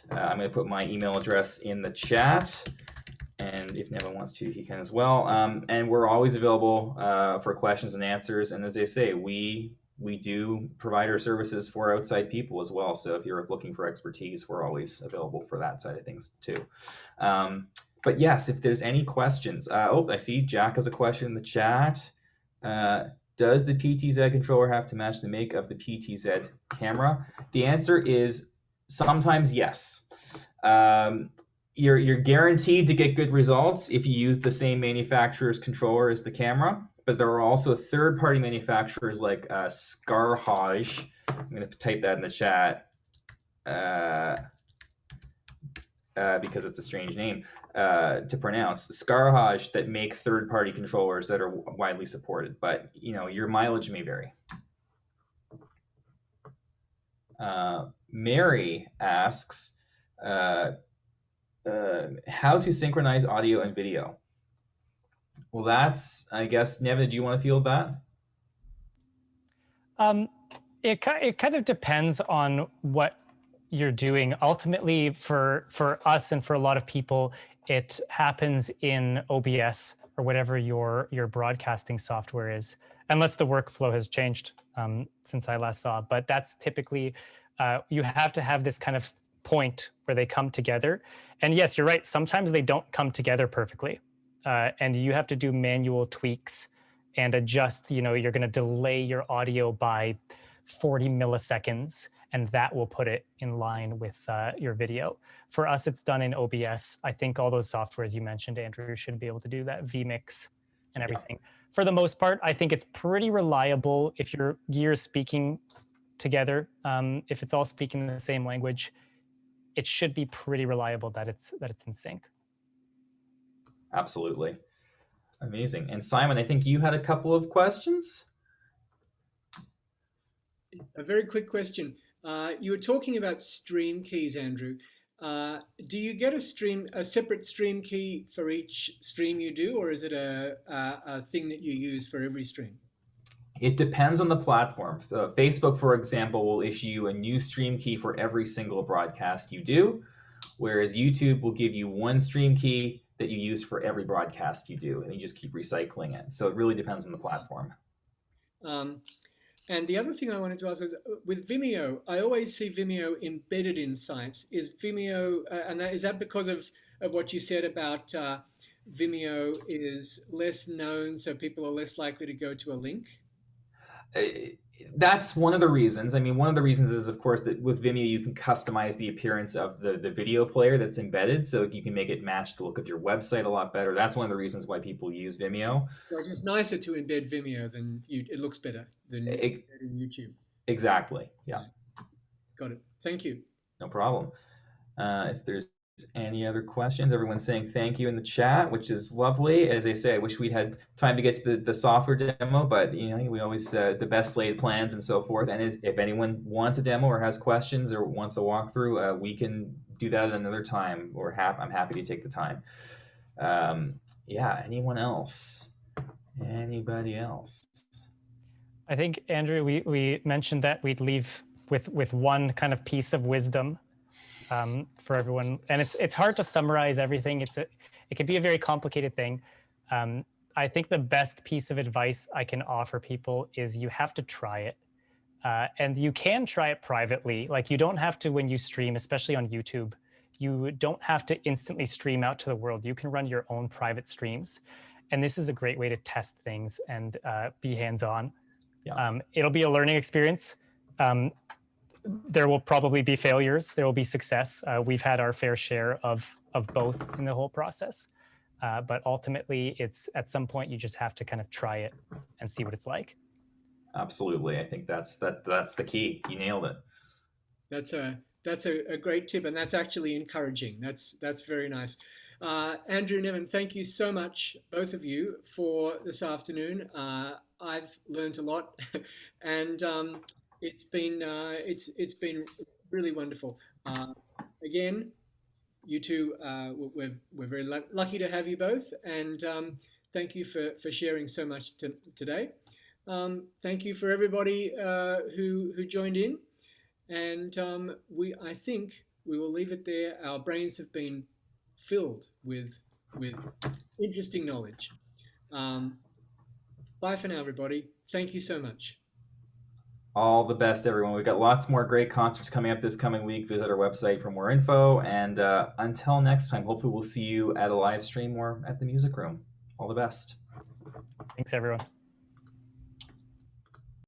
going to put my email address in the chat. And if Neven wants to, he can as well. And we're always available for questions and answers. And as I say, we do provide our services for outside people as well. So if you're looking for expertise, we're always available for that side of things too. But yes, if there's any questions. I see Jack has a question in the chat. Does the PTZ controller have to match the make of the PTZ camera? The answer is sometimes yes. You're guaranteed to get good results if you use the same manufacturer's controller as the camera, but there are also third-party manufacturers like Scarhage. I'm going to type that in the chat because it's a strange name to pronounce. Scarhage that make third-party controllers that are widely supported, but your mileage may vary. Mary asks, how to synchronize audio and video. Well, that's, I guess, Neven, do you want to field that? It kind of depends on what you're doing. Ultimately, for us and for a lot of people, it happens in OBS or whatever your broadcasting software is, unless the workflow has changed since I last saw. But that's typically, you have to have this kind of point where they come together. And yes, you're right. Sometimes they don't come together perfectly. And you have to do manual tweaks and adjust, you're going to delay your audio by 40 milliseconds, and that will put it in line with your video. For us, it's done in OBS. I think all those softwares you mentioned, Andrew, should be able to do that, vMix and everything. Yeah. For the most part, I think it's pretty reliable if your gear is speaking together. If it's all speaking the same language, it should be pretty reliable that it's in sync. Absolutely. Amazing. And Simon, I think you had a couple of questions. A very quick question. You were talking about stream keys, Andrew. Do you get a separate stream key for each stream you do, or is it a thing that you use for every stream? It depends on the platform. Facebook, for example, will issue you a new stream key for every single broadcast you do, whereas YouTube will give you one stream key that you use for every broadcast you do, and you just keep recycling it. So it really depends on the platform. And the other thing I wanted to ask is, with Vimeo, I always see Vimeo embedded in sites. Is Vimeo, is that because of what you said about Vimeo is less known, so people are less likely to go to a link? That's one of the reasons. I mean, one of the reasons is, of course, that with Vimeo, you can customize the appearance of the video player that's embedded, so you can make it match the look of your website a lot better. That's one of the reasons why people use Vimeo. So it's just nicer to embed Vimeo than it looks better than embedding YouTube. Exactly. Yeah. Got it. Thank you. No problem. If there's any other questions, everyone's saying thank you in the chat, which is lovely. As I say, I wish we'd had time to get to the software demo, but you know, we always the best laid plans and so forth. And if anyone wants a demo or has questions or wants a walkthrough, we can do that at another time. Or I'm happy to take the time. Yeah. Anyone else? Anybody else? I think, Andrew, we mentioned that we'd leave with one kind of piece of wisdom for everyone, and it's hard to summarize everything. It can be a very complicated thing. I think the best piece of advice I can offer people is you have to try it, and you can try it privately. Like, you don't have to, when you stream, especially on YouTube, you don't have to instantly stream out to the world. You can run your own private streams, and this is a great way to test things and be hands-on. Yeah. It'll be a learning experience. There will probably be failures. There will be success. We've had our fair share of both in the whole process. But ultimately, it's at some point you just have to kind of try it and see what it's like. Absolutely. I think that's the key. You nailed it. That's a great tip, and that's actually encouraging. That's very nice. Andrew, Neven, thank you so much, both of you, for this afternoon. I've learned a lot, and it's been really wonderful. Again, you two, we're very lucky to have you both, and thank you for sharing so much today. Thank you for everybody who joined in, and I think we will leave it there. Our brains have been filled with interesting knowledge. Bye for now, everybody. Thank you so much. All the best, everyone. We've got lots more great concerts coming up this coming week. Visit our website for more info. And until next time, hopefully we'll see you at a live stream or at the music room. All the best. Thanks, everyone.